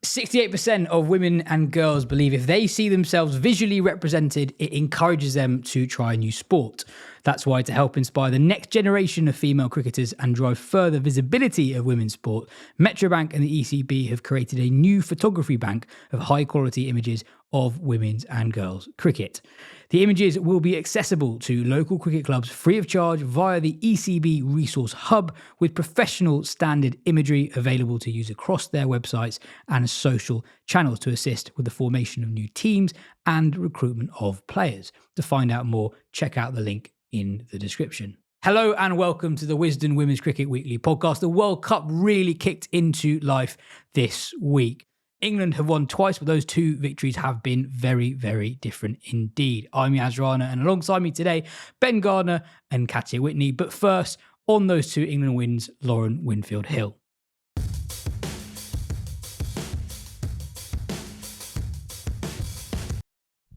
68% of women and girls believe if they see themselves visually represented, it encourages them to try a new sport. That's why, to help inspire the next generation of female cricketers and drive further visibility of women's sport, Metrobank and the ECB have created a new photography bank of high quality images of women's and girls cricket. The images will be accessible to local cricket clubs free of charge via the ECB Resource Hub, with professional standard imagery available to use across their websites and social channels to assist with the formation of new teams and recruitment of players. To find out more, check out the link in the description. Hello and welcome to the Wisden Women's Cricket Weekly podcast. The World Cup really kicked into life this week. England have won twice, but those two victories have been very, very different indeed. I'm Yaz Rana, and alongside me today, Ben Gardner and Katya Whitney. But first, on those two England wins, Lauren Winfield-Hill.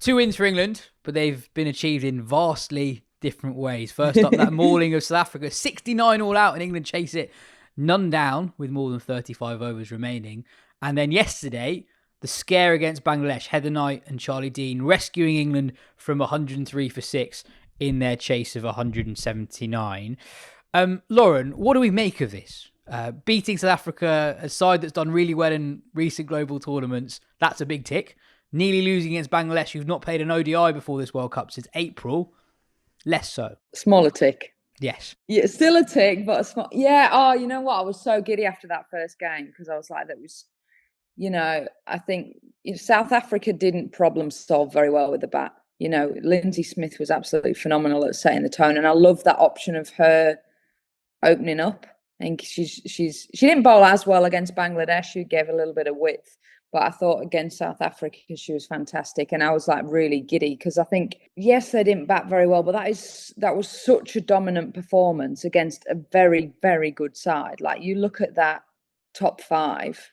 Two wins for England, but they've been achieved in vastly different ways. First up, that mauling of South Africa, 69 all out, and England chase it none down with more than 35 overs remaining. And then yesterday, the scare against Bangladesh, Heather Knight and Charlie Dean rescuing England from 103 for 6 in their chase of 179. Lauren, what do we make of this? Beating South Africa, a side that's done really well in recent global tournaments, that's a big tick. Nearly losing against Bangladesh, who've not played an ODI before this World Cup since April, less so. Smaller tick. Yes. Yeah, still a tick, but a small. Yeah. Oh, you know what? I was so giddy after that first game because I was like, that was, I think South Africa didn't problem solve very well with the bat. Lindsay Smith was absolutely phenomenal at setting the tone, and I love that option of her opening up. I think she didn't bowl as well against Bangladesh. She gave a little bit of width. But I thought against South Africa, she was fantastic. And I was like really giddy because I think, yes, they didn't bat very well, but that was such a dominant performance against a very, very good side. Like, you look at that top five,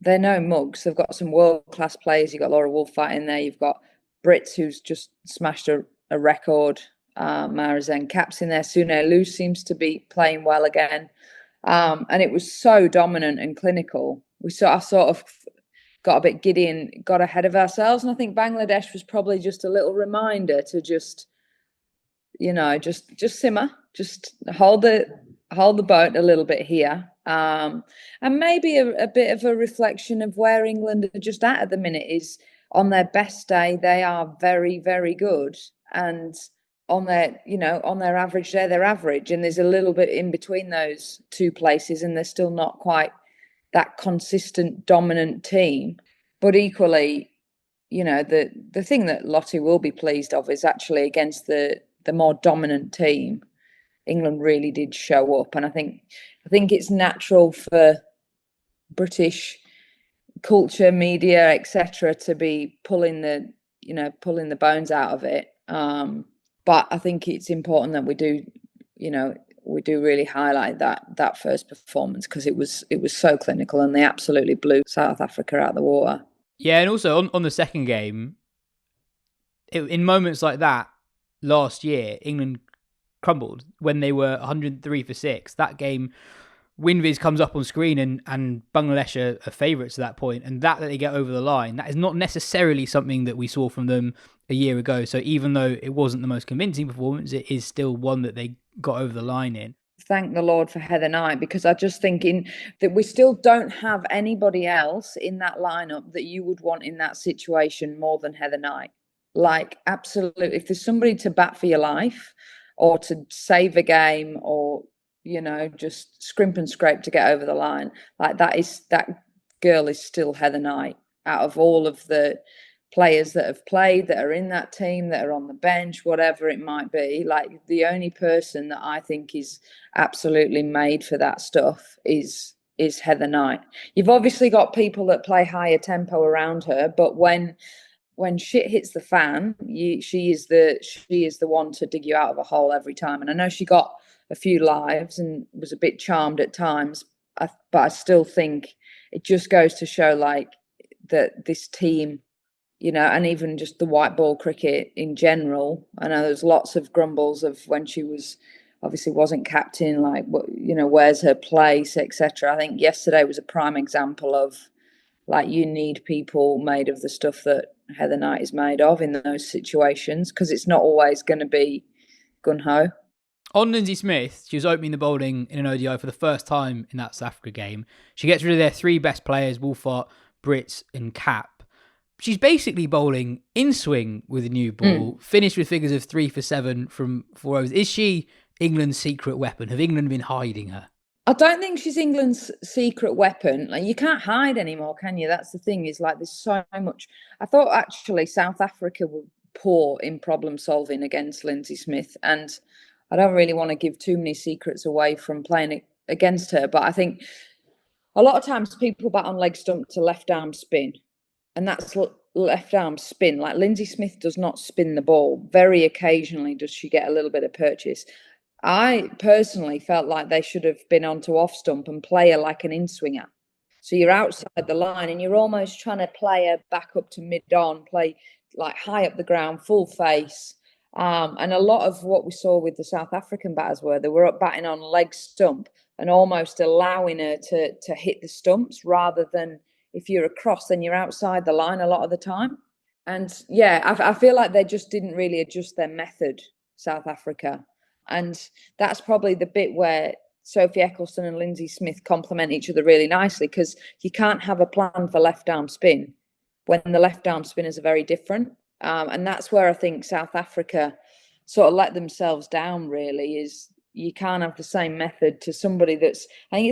they're no mugs. They've got some world-class players. You've got Laura Wolfart in there. You've got Brits, who's just smashed a record. Marizanne Cap's in there. Sune Lu seems to be playing well again. And it was so dominant and clinical. I sort of got a bit giddy and got ahead of ourselves. And I think Bangladesh was probably just a little reminder to just simmer, just hold the boat a little bit here. And maybe a bit of a reflection of where England are just at the minute is on their best day, they are very, very good. And on their average day, they're average. And there's a little bit in between those two places, and they're still not quite that consistent, dominant team. But equally, the thing that Lottie will be pleased of is actually against the more dominant team, England really did show up. And I think it's natural for British culture, media, etc., to be pulling the bones out of it. But I think it's important that we do really highlight that first performance because it was so clinical and they absolutely blew South Africa out of the water. Yeah, and also on the second game, in moments like that last year, England crumbled when they were 103 for 6. That game, WinViz comes up on screen and Bangladesh are favourites at that point, and that they get over the line, that is not necessarily something that we saw from them a year ago. So even though it wasn't the most convincing performance, it is still one that they got over the line in. Thank the Lord for Heather Knight, because I just think that we still don't have anybody else in that lineup that you would want in that situation more than Heather Knight. Like, absolutely, if there's somebody to bat for your life or to save a game or just scrimp and scrape to get over the line, like that girl is still Heather Knight. Out of all of the players that have played, that are in that team, that are on the bench, whatever it might be, like, the only person that I think is absolutely made for that stuff is Heather Knight. You've obviously got people that play higher tempo around her, but when shit hits the fan, she is the one to dig you out of a hole every time. And I know she got a few lives and was a bit charmed at times, but I still think it just goes to show, like, that this team, and even just the white ball cricket in general. I know there's lots of grumbles of when she wasn't captain, like, where's her place, etc. I think yesterday was a prime example of Like, you need people made of the stuff that Heather Knight is made of in those situations, because it's not always going to be gun-ho. On Lindsay Smith, she was opening the bowling in an ODI for the first time in that South Africa game. She gets rid of their three best players, Wolfart, Brits and Cap. She's basically bowling in swing with a new ball, finished with figures of 3 for 7 from 4 overs. Is she England's secret weapon? Have England been hiding her? I don't think she's England's secret weapon. Like, you can't hide anymore, can you? That's the thing, is like, there's so much. I thought actually South Africa were poor in problem solving against Lindsay Smith, and I don't really want to give too many secrets away from playing against her, but I think a lot of times people bat on leg stump to left arm spin, and that's left arm spin. Like, Lindsay Smith does not spin the ball. Very occasionally does she get a little bit of purchase. I personally felt like they should have been on to off stump and play her like an in-swinger. So you're outside the line and you're almost trying to play her back up to mid-on, play like high up the ground, full face. And a lot of what we saw with the South African batters were they were up batting on leg stump and almost allowing her to hit the stumps, rather than, if you're across, then you're outside the line a lot of the time. And yeah, I feel like they just didn't really adjust their method, South Africa. And that's probably the bit where Sophie Eccleston and Lindsay Smith complement each other really nicely, because you can't have a plan for left arm spin when the left arm spinners are very different. And that's where I think South Africa sort of let themselves down, really, is you can't have the same method to somebody that's, I think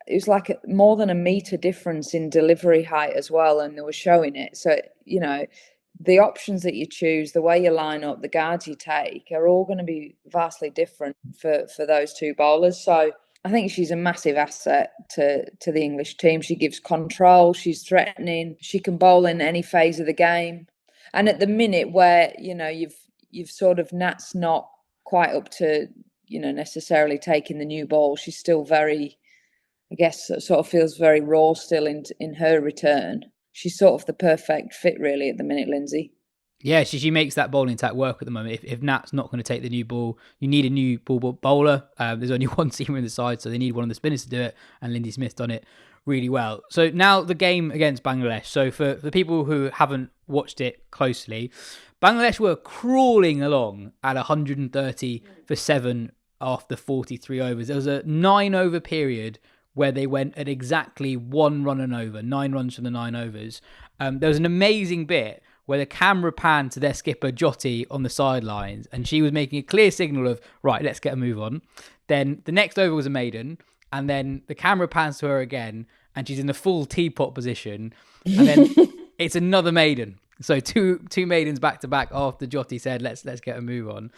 it was like more than a metre difference in delivery height as well, and they were showing it. So, you know, the options that you choose, the way you line up, the guards you take are all going to be vastly different for those two bowlers. So I think she's a massive asset to the English team. She gives control, she's threatening, she can bowl in any phase of the game. And at the minute where, you know, you've sort of, Nat's not quite up to, you know, necessarily taking the new ball, she's still very, I guess, sort of feels very raw still in her return. She's sort of the perfect fit, really, at the minute, Lindsay. Yeah, she makes that bowling attack work at the moment. If Nat's not going to take the new ball, you need a new bowler. There's only one seamer in the side, so they need one of the spinners to do it, and Lindsay Smith done it really well. So now the game against Bangladesh. So for the people who haven't watched it closely, Bangladesh were crawling along at 130 for 7 after 43 overs. There was a 9-over period where they went at exactly 1 run and over, 9 runs from the 9 overs. There was an amazing bit where the camera panned to their skipper, Jyoti, on the sidelines, and she was making a clear signal of, right, let's get a move on. Then the next over was a maiden, and then the camera pans to her again, and she's in the full teapot position, and then it's another maiden. So two maidens back to back after Jyoti said, let's get a move on.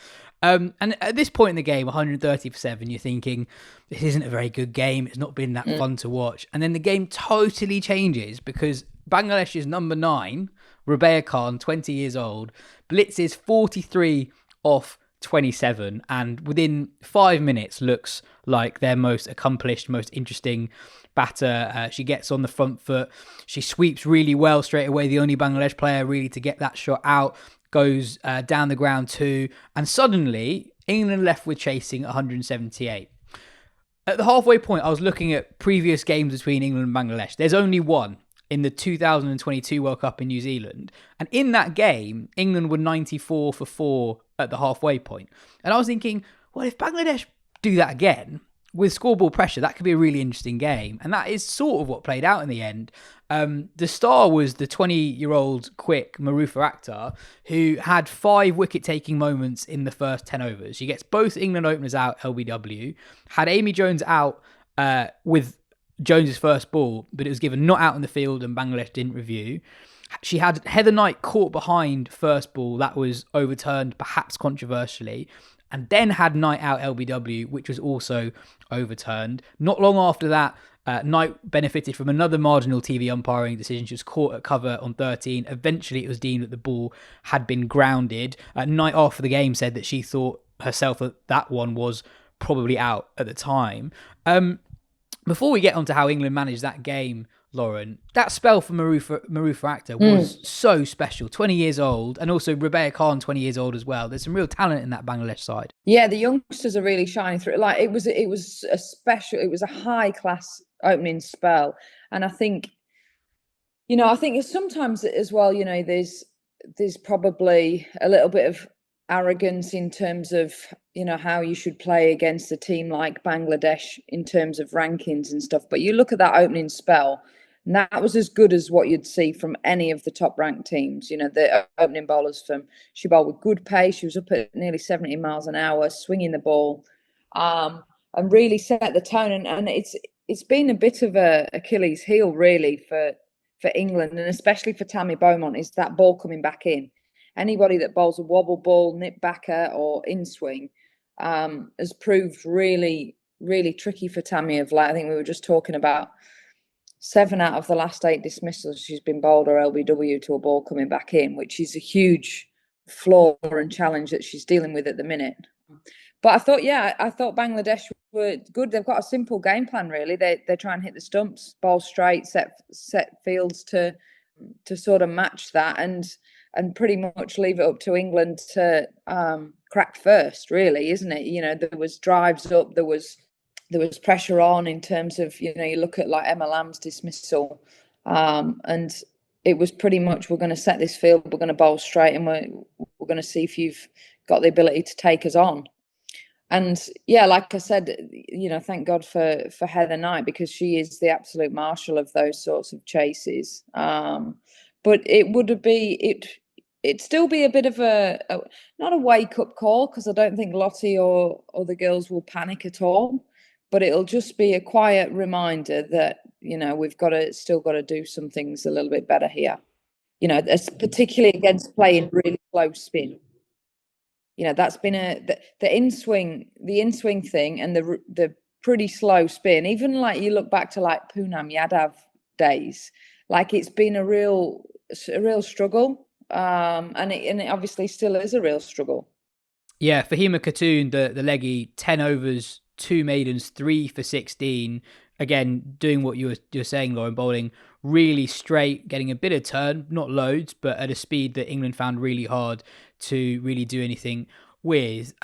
And at this point in the game, 130 for 7, you're thinking, this isn't a very good game. It's not been that fun to watch. And then the game totally changes, because Bangladesh's number 9, Rabea Khan, 20 years old, blitzes 43 off 27, and within 5 minutes looks like their most accomplished, most interesting batter. She gets on the front foot. She sweeps really well straight away. The only Bangladesh player really to get that shot out. Goes down the ground too. And suddenly, England left with chasing 178. At the halfway point, I was looking at previous games between England and Bangladesh. There's only one in the 2022 World Cup in New Zealand. And in that game, England were 94 for 4 at the halfway point. And I was thinking, well, if Bangladesh do that again, with scoreboard pressure, that could be a really interesting game. And that is sort of what played out in the end. The star was the 20-year-old quick Marufa Akhtar, who had 5 wicket-taking moments in the first 10 overs. She gets both England openers out, LBW, had Amy Jones out with Jones's first ball, but it was given not out in the field and Bangladesh didn't review. She had Heather Knight caught behind first ball. That was overturned, perhaps controversially. And then had Knight out LBW, which was also overturned. Not long after that, Knight benefited from another marginal TV umpiring decision. She was caught at cover on 13. Eventually, it was deemed that the ball had been grounded. Knight, after the game, said that she thought herself that that one was probably out at the time. Before we get on to how England managed that game, Lauren, that spell for Marufa Akhtar was so special. 20 years old, and also Rabea Khan, 20 years old as well. There's some real talent in that Bangladesh side. Yeah, the youngsters are really shining through. Like, it was a high class opening spell, and I think I think sometimes as well, there's probably a little bit of arrogance in terms of, how you should play against a team like Bangladesh in terms of rankings and stuff. But you look at that opening spell, and that was as good as what you'd see from any of the top ranked teams. The opening bowlers she bowled with good pace. She was up at nearly 70 miles an hour, swinging the ball, and really set the tone. And it's been a bit of a Achilles heel really for England, and especially for Tammy Beaumont, is that ball coming back in. Anybody that bowls a wobble ball, nip backer, or in swing has proved really, really tricky for Tammy of late. I think we were just talking about 7 out of the last 8 dismissals she's been bowled or LBW to a ball coming back in, which is a huge flaw and challenge that she's dealing with at the minute. But I thought Bangladesh were good. They've got a simple game plan, really. They try and hit the stumps, bowl straight, set fields to sort of match that, and pretty much leave it up to England to crack first, really, isn't it? There was drives up, there was pressure on in terms of, you look at like Emma Lamb's dismissal, and it was pretty much, we're going to set this field, we're going to bowl straight, and we're going to see if you've got the ability to take us on. And yeah, like I said, thank God for Heather Knight, because she is the absolute marshal of those sorts of chases. But it'd still be a bit of not a wake up call, because I don't think Lottie or the girls will panic at all. But it'll just be a quiet reminder that, we've still got to do some things a little bit better here. Particularly against playing really slow spin. That's been the in swing thing, and the pretty slow spin. Even like you look back to like Poonam Yadav days, like it's been a real struggle, and it obviously still is a real struggle. Yeah, Fahima Khatun, the leggy, 10 overs, 2 maidens, 3 for 16. Again, doing what you're saying, Lauren, bowling really straight, getting a bit of turn, not loads, but at a speed that England found really hard to really do anything with.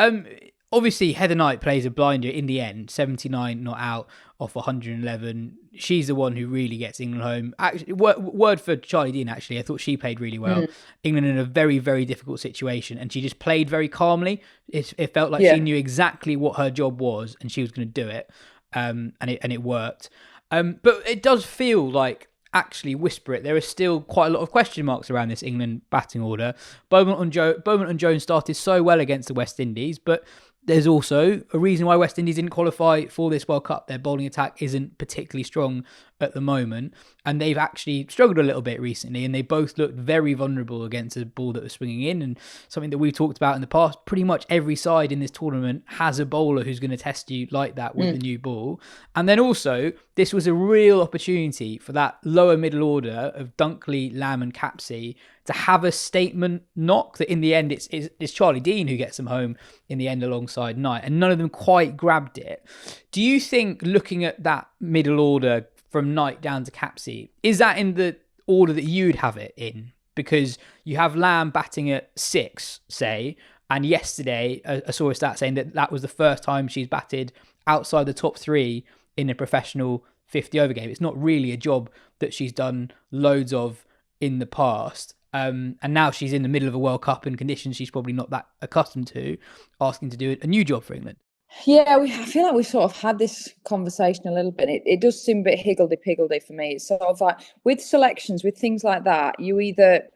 Obviously, Heather Knight plays a blinder in the end, 79 not out off 111. She's the one who really gets England home. Actually, word for Charlie Dean, actually. I thought she played really well. England in a very, very difficult situation, and she just played very calmly. It felt like she knew exactly what her job was, and she was going to do it, and it worked. But it does feel like, actually, whisper it, there are still quite a lot of question marks around this England batting order. Beaumont and Jones started so well against the West Indies, but there's also a reason why West Indies didn't qualify for this World Cup. Their bowling attack isn't particularly strong at the moment, and they've actually struggled a little bit recently, and they both looked very vulnerable against a ball that was swinging in, and something that we've talked about in the past. Pretty much every side in this tournament has a bowler who's going to test you like that with the new ball. And then also, this was a real opportunity for that lower middle order of Dunkley, Lamb and Capsey to have a statement knock that in the end it's Charlie Dean who gets them home in the end alongside Knight, and none of them quite grabbed it. Do you think, looking at that middle order from Knight down to Capsey, is that in the order that you'd have it in? Because you have Lamb batting at 6, say, and yesterday I saw a stat saying that was the first time she's batted outside the top 3 in a professional 50 over game. It's not really a job that she's done loads of in the past. And now she's in the middle of a World Cup in conditions she's probably not that accustomed to, asking to do a new job for England. Yeah, I feel like we sort of had this conversation a little bit. It does seem a bit higgledy-piggledy for me. It's sort of like with selections, with things like that, you've either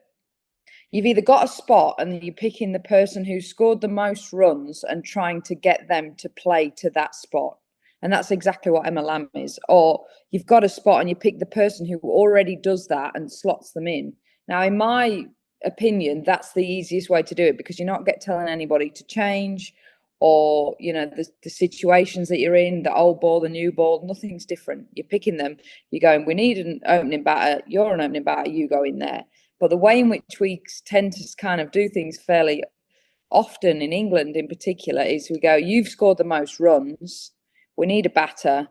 got a spot and you're picking the person who scored the most runs and trying to get them to play to that spot. And that's exactly what Emma Lamb is. Or you've got a spot and you pick the person who already does that and slots them in. Now, in my opinion, that's the easiest way to do it, because you're not telling anybody to change, or the situations that you're in, the old ball, the new ball, nothing's different. You're picking them. You're going, we need an opening batter. You're an opening batter. You go in there. But the way in which we tend to kind of do things fairly often in England in particular is we go, you've scored the most runs. We need a batter,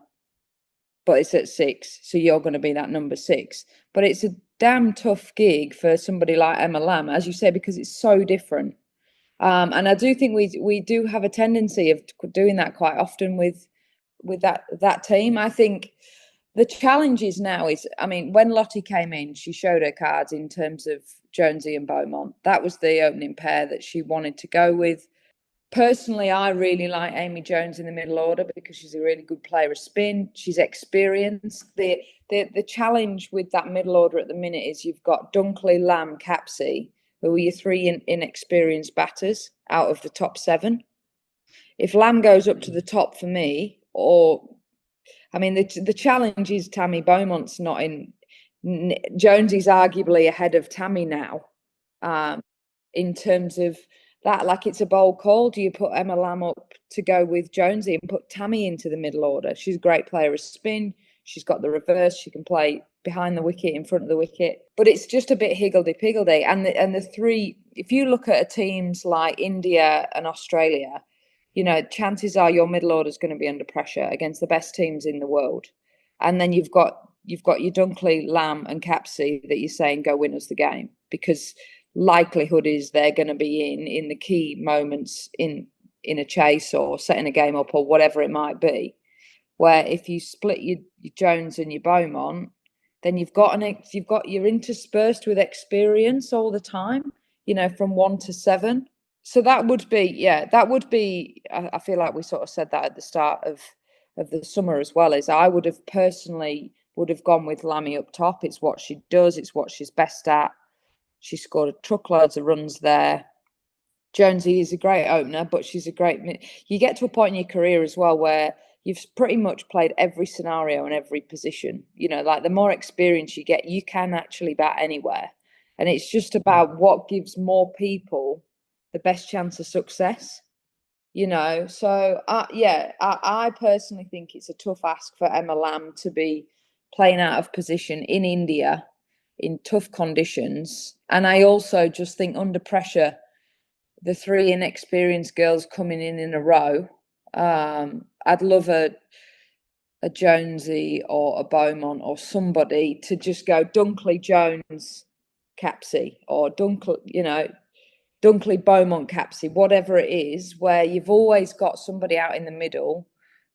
but it's at 6. So you're going to be that number 6. But it's a damn tough gig for somebody like Emma Lamb, as you say, because it's so different. And I do think we do have a tendency of doing that quite often with that team. I think The challenge is now is, I mean, when Lottie came in, she showed her cards in terms of Jonesy and Beaumont. That was the opening pair that she wanted to go with. Personally, I really like Amy Jones in the middle order because she's a really good player of spin. She's experienced. The challenge with that middle order at the minute is you've got Dunkley, Lamb, Capsey, who are your three inexperienced batters out of the top 7. If Lamb goes up to the top for me, or I mean, the challenge is Tammy Beaumont's not in. Jonesy's arguably ahead of Tammy now, in terms of that. Like, it's a bold call. Do you put Emma Lamb up to go with Jonesy and put Tammy into the middle order? She's a great player of spin. She's got the reverse. She can play behind the wicket, in front of the wicket. But it's just a bit higgledy-piggledy. And the three, if you look at teams like India and Australia, you know, chances are your middle order is going to be under pressure against the best teams in the world. And then you've got your Dunkley, Lamb and Capsey that you're saying go win us the game, because likelihood is they're going to be in the key moments in a chase or setting a game up or whatever it might be, where if you split your Jones and your Beaumont, then you're interspersed with experience all the time, you know, from 1 to 7. So that would be, I feel like we sort of said that at the start of the summer as well, is I would have gone with Lammy up top. It's what she does. It's what she's best at. She scored truckloads of runs there. Jonesy is a great opener, but she's a great... You get to a point in your career as well where you've pretty much played every scenario and every position. You know, like, the more experience you get, you can actually bat anywhere. And it's just about what gives more people the best chance of success, you know. So I personally think it's a tough ask for Emma Lamb to be playing out of position in India in tough conditions. And I also just think under pressure, the 3 inexperienced girls coming in a row, I'd love a Jonesy or a Beaumont or somebody to just go Dunkley, Jones, Capsey, or Dunkley, you know, Dunkley, Beaumont, Capsey, whatever it is, where you've always got somebody out in the middle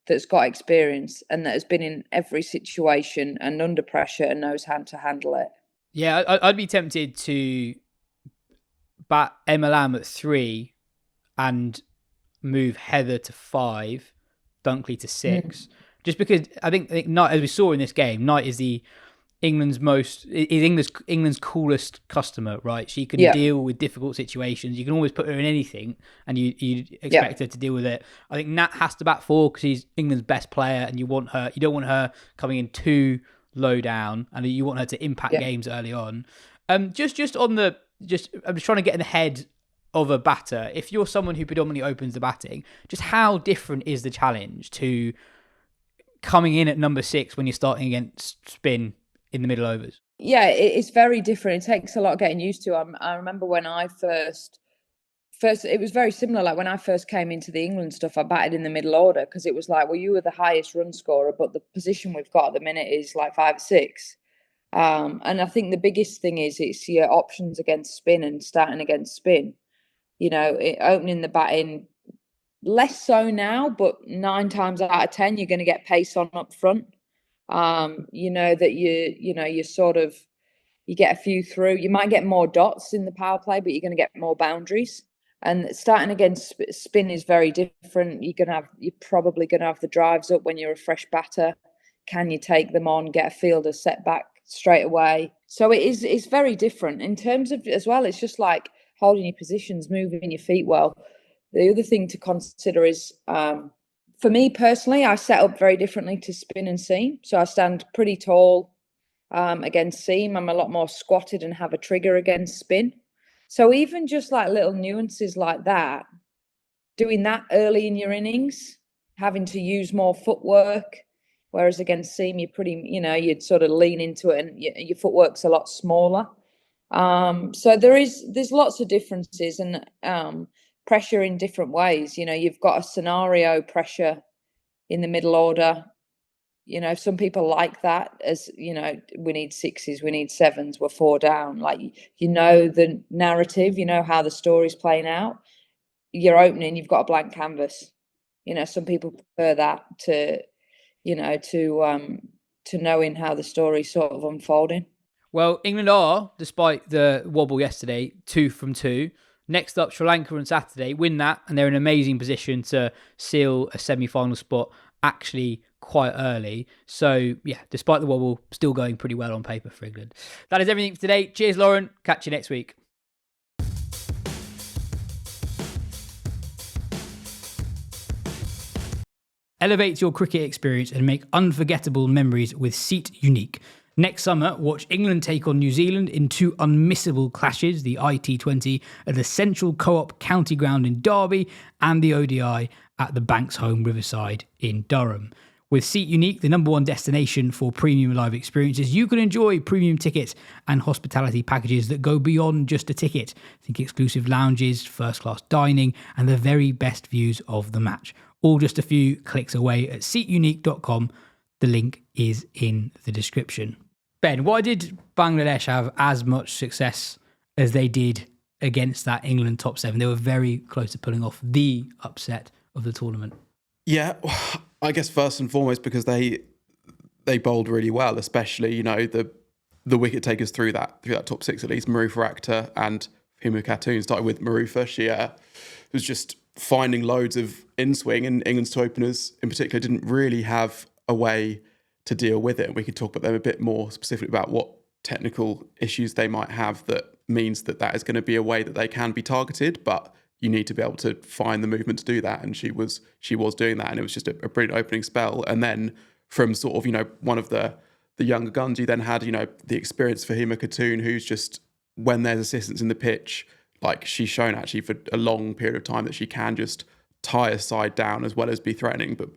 that's got experience and that has been in every situation and under pressure and knows how to handle it. Yeah, I'd be tempted to bat Emma Lamb at 3 and move Heather to 5, Dunkley to 6, just because I think Knight, as we saw in this game, Knight is England's coolest customer, right? She can deal with difficult situations. You can always put her in anything and you expect her to deal with it. I think Nat has to bat 4 because she's England's best player, and you don't want her coming in too low down, and you want her to impact games early on. I'm just trying to get in the head of a batter. If you're someone who predominantly opens the batting, just how different is the challenge to coming in at number 6 when you're starting against spin in the middle overs? Yeah, it's very different. It takes a lot of getting used to. I remember when I first, it was very similar. Like, when I first came into the England stuff, I batted in the middle order because it was like, well, you were the highest run scorer, but the position we've got at the minute is like 5 or 6. And I think the biggest thing is it's your options against spin and starting against spin. You know, opening the batting, less so now, but 9 times out of 10, you're going to get pace on up front. You know that you sort of, you get a few through. You might get more dots in the power play, but you're going to get more boundaries. And starting against spin is very different. You're probably going to have the drives up when you're a fresh batter. Can you take them on, get a fielder set back straight away? So it's very different in terms of, as well, it's just like holding your positions, moving your feet well. The other thing to consider is, for me personally, I set up very differently to spin and seam. So I stand pretty tall against seam. I'm a lot more squatted and have a trigger against spin. So even just like little nuances like that, doing that early in your innings, having to use more footwork, whereas against seam, you're pretty, you'd sort of lean into it and your footwork's a lot smaller. So there's lots of differences and pressure in different ways. You've got a scenario pressure in the middle order. Some people like that, as we need 6s, we need 7s, we're 4 down. Like, the narrative, how the story's playing out. You're opening, you've got a blank canvas. Some people prefer that to to knowing how the story's sort of unfolding. Well, England are, despite the wobble yesterday, 2 from 2. Next up, Sri Lanka on Saturday. Win that, and they're in an amazing position to seal a semi-final spot actually quite early. So, yeah, despite the wobble, still going pretty well on paper for England. That is everything for today. Cheers, Lauren. Catch you next week. Elevate your cricket experience and make unforgettable memories with Seat Unique. Next summer, watch England take on New Zealand in 2 unmissable clashes, the IT20 at the Central Co-op County Ground in Derby and the ODI at the Banks Home Riverside in Durham. With Seat Unique, the #1 destination for premium live experiences, you can enjoy premium tickets and hospitality packages that go beyond just a ticket. Think exclusive lounges, first-class dining, and the very best views of the match. All just a few clicks away at seatunique.com. The link is in the description. Ben, why did Bangladesh have as much success as they did against that England top 7? They were very close to pulling off the upset of the tournament. Yeah, I guess first and foremost because they bowled really well, especially the wicket takers through that top 6 at least. Marufa Akhtar and Hima Khatun. Started with Marufa. She was just finding loads of in-swing, and England's two openers in particular didn't really have a way to deal with it. And we could talk about them a bit more specifically about what technical issues they might have that means that is going to be a way that they can be targeted, but you need to be able to find the movement to do that. And she was doing that, and it was just a brilliant opening spell. And then from sort of, one of the younger guns, you then had, the experience for Hima Khatun, who's just, when there's assistance in the pitch, like she's shown actually for a long period of time that she can just tie a side down as well as be threatening. But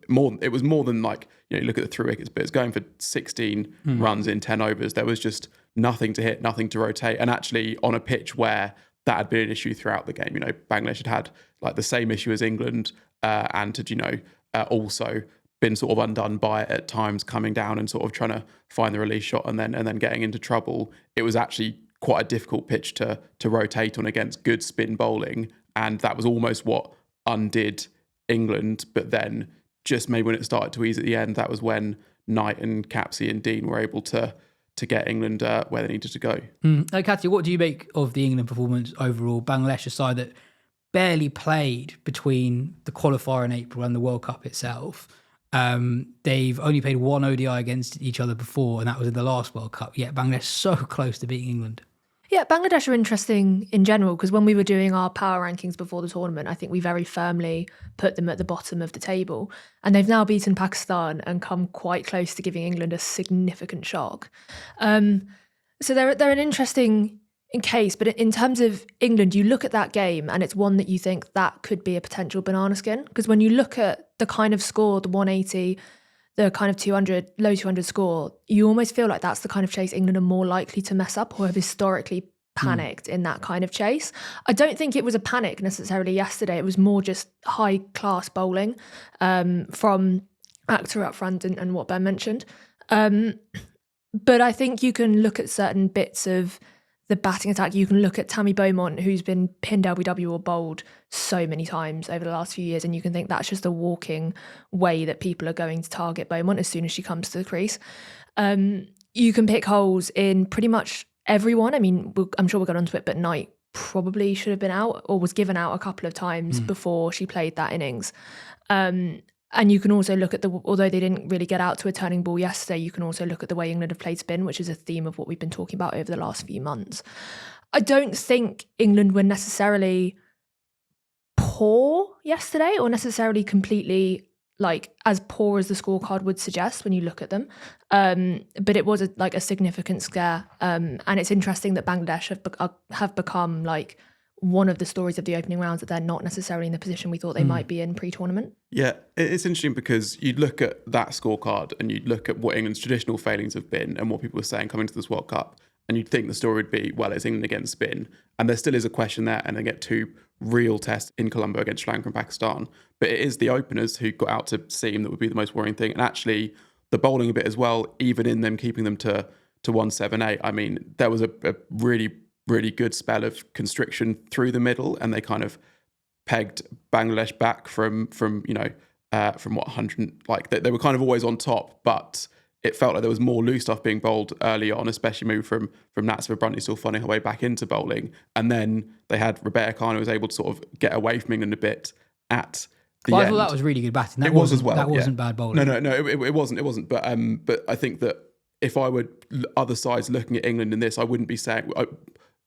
it was more than like, you look at the 3 wickets, but it's going for 16 runs in 10 overs. There was just nothing to hit, nothing to rotate. And actually on a pitch where that had been an issue throughout the game, Bangladesh had like the same issue as England and had, also been sort of undone by it at times, coming down and sort of trying to find the release shot and then getting into trouble. It was actually quite a difficult pitch to rotate on against good spin bowling. And that was almost what undid England. But then just maybe when it started to ease at the end, that was when Knight and Capsey and Dean were able to get England where they needed to go. Katya, what do you make of the England performance overall? Bangladesh, a side that barely played between the qualifier in April and the World Cup itself. They've only played 1 ODI against each other before, and that was in the last World Cup. Yet Bangladesh so close to beating England. Yeah, Bangladesh are interesting in general because when we were doing our power rankings before the tournament, I think we very firmly put them at the bottom of the table. And they've now beaten Pakistan and come quite close to giving England a significant shock. So they're an interesting case. But in terms of England, you look at that game and it's one that you think that could be a potential banana skin. Because when you look at the kind of score, the 180, the kind of 200, low 200 score, you almost feel like that's the kind of chase England are more likely to mess up or have historically panicked in that kind of chase. I don't think it was a panic necessarily yesterday. It was more just high class bowling from Akhtar up front and what Ben mentioned. But I think you can look at certain bits of the batting attack. You can look at Tammy Beaumont, who's been pinned LBW or bowled so many times over the last few years, and you can think that's just a walking way that people are going to target Beaumont as soon as she comes to the crease. You can pick holes in pretty much everyone. I mean, I'm sure we'll get onto it, but Knight probably should have been out or was given out a couple of times before she played that innings. And you can also look at although they didn't really get out to a turning ball yesterday, you can also look at the way England have played spin, which is a theme of what we've been talking about over the last few months. I don't think England were necessarily poor yesterday or necessarily completely like as poor as the scorecard would suggest when you look at them. But it was a significant scare. And it's interesting that Bangladesh have become like one of the stories of the opening rounds, that they're not necessarily in the position we thought they might be in pre-tournament. Yeah, it's interesting because you look at that scorecard and you look at what England's traditional failings have been and what people were saying coming to this World Cup, and you'd think the story would be, well, it's England against spin. And there still is a question there, and they get 2 real tests in Colombo against Sri Lanka and Pakistan. But it is the openers who got out to seam that would be the most worrying thing. And actually, the bowling a bit as well, even in them keeping them to 178. I mean, there was a really good spell of constriction through the middle, and they kind of pegged Bangladesh back from what 100, like they were kind of always on top, but it felt like there was more loose stuff being bowled early on, especially maybe from Natseva Brunt, who's still finding her way back into bowling. And then they had Rebecca Khan, who was able to sort of get away from England a bit at the end. I thought that was really good batting. It was as well. That wasn't bad bowling. No, it wasn't. But I think that if I were other sides looking at England in this, I wouldn't be saying.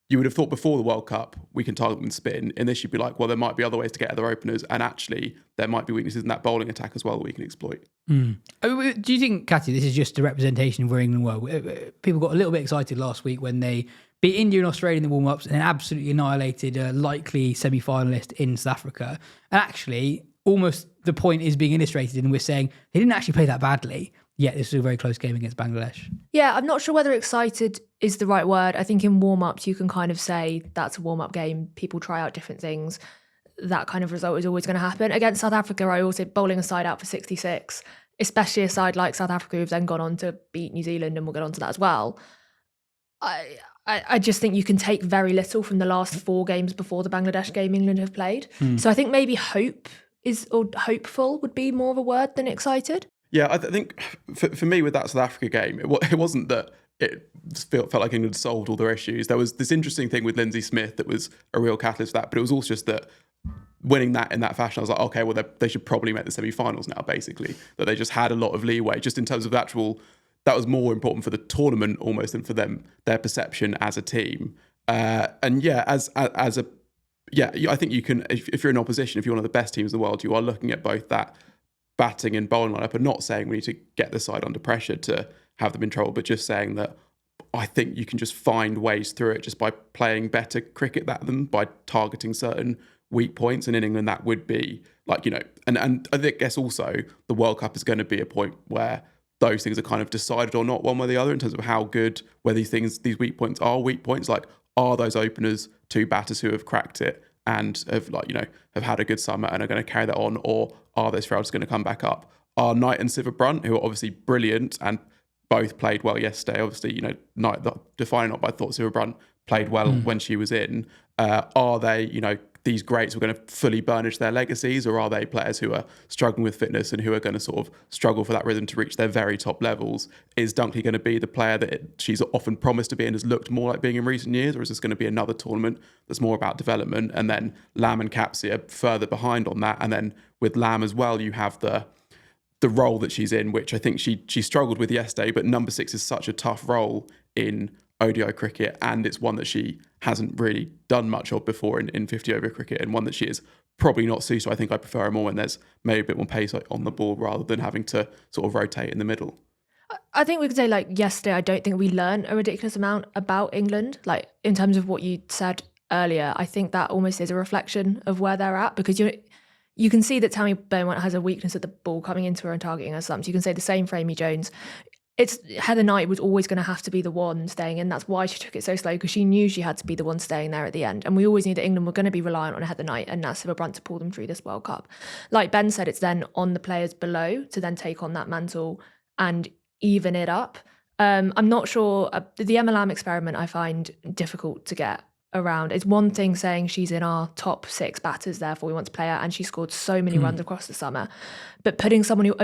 You would have thought before the World Cup, we can target them with spin. In this, you'd be like, well, there might be other ways to get other openers. And actually, there might be weaknesses in that bowling attack as well that we can exploit. Do you think, Katya, this is just a representation of where England were? People got a little bit excited last week when they beat India and Australia in the warm-ups and absolutely annihilated a likely semi-finalist in South Africa. And actually, almost the point is being illustrated, and we're saying they didn't actually play that badly. Yet this was a very close game against Bangladesh. Yeah, I'm not sure whether excited is the right word. I think in warm-ups, you can kind of say that's a warm-up game. People try out different things. That kind of result is always going to happen. Against South Africa, I also bowling a side out for 66, especially a side like South Africa who've then gone on to beat New Zealand, and we'll get on to that as well. I just think you can take very little from the last 4 games before the Bangladesh game England have played. So I think maybe hopeful would be more of a word than excited. Yeah, I think for me with that South Africa game, it wasn't that it felt like England solved all their issues. There was this interesting thing with Lindsay Smith that was a real catalyst for that, but it was also just that winning that in that fashion, I was like, okay, well, they should probably make the semi-finals now, basically. That they just had a lot of leeway, just in terms of that was more important for the tournament almost than for them, their perception as a team. And yeah, I think you can, if you're in opposition, if you're one of the best teams in the world, you are looking at both that batting and bowling lineup, and not saying we need to get the side under pressure to have them in trouble, but just saying that I think you can just find ways through it just by playing better cricket than them, by targeting certain weak points. And in England, that would be like, and I guess also the World Cup is going to be a point where those things are kind of decided or not one way or the other in terms of how good, where these weak points are weak points. Like, are those openers 2 batters who have cracked it and have had a good summer and are going to carry that on, or are those frailties going to come back up? Are Knight and Siva Brunt, who are obviously brilliant and both played well yesterday, obviously, Knight defining not, but I thought Siva Brunt played well when she was in. Are they, these greats who are going to fully burnish their legacies, or are they players who are struggling with fitness and who are going to sort of struggle for that rhythm to reach their very top levels? Is Dunkley going to be the player that she's often promised to be and has looked more like being in recent years, or is this going to be another tournament that's more about development? And then Lam and Kapsey are further behind on that. And then with Lam as well, you have the role that she's in, which I think she struggled with yesterday, but number 6 is such a tough role in ODI cricket, and it's one that she hasn't really done much of before in 50 over cricket, and one that she is probably not suited to. I think I prefer her more when there's maybe a bit more pace on the ball rather than having to sort of rotate in the middle. I think we could say, like, yesterday, I don't think we learned a ridiculous amount about England. Like, in terms of what you said earlier, I think that almost is a reflection of where they're at, because you can see that Tammy Beaumont has a weakness at the ball coming into her and targeting her slumps. You can say the same for Amy Jones. Heather Knight was always going to have to be the one staying in. That's why she took it so slow, because she knew she had to be the one staying there at the end. And we always knew that England were going to be reliant on Heather Knight and Natseva Brunt to pull them through this World Cup. Like Ben said, it's then on the players below to then take on that mantle and even it up. I'm not sure. The Emma Lamb experiment I find difficult to get around. It's one thing saying she's in our top 6 batters, therefore we want to play her, and she scored so many runs across the summer. But putting someone who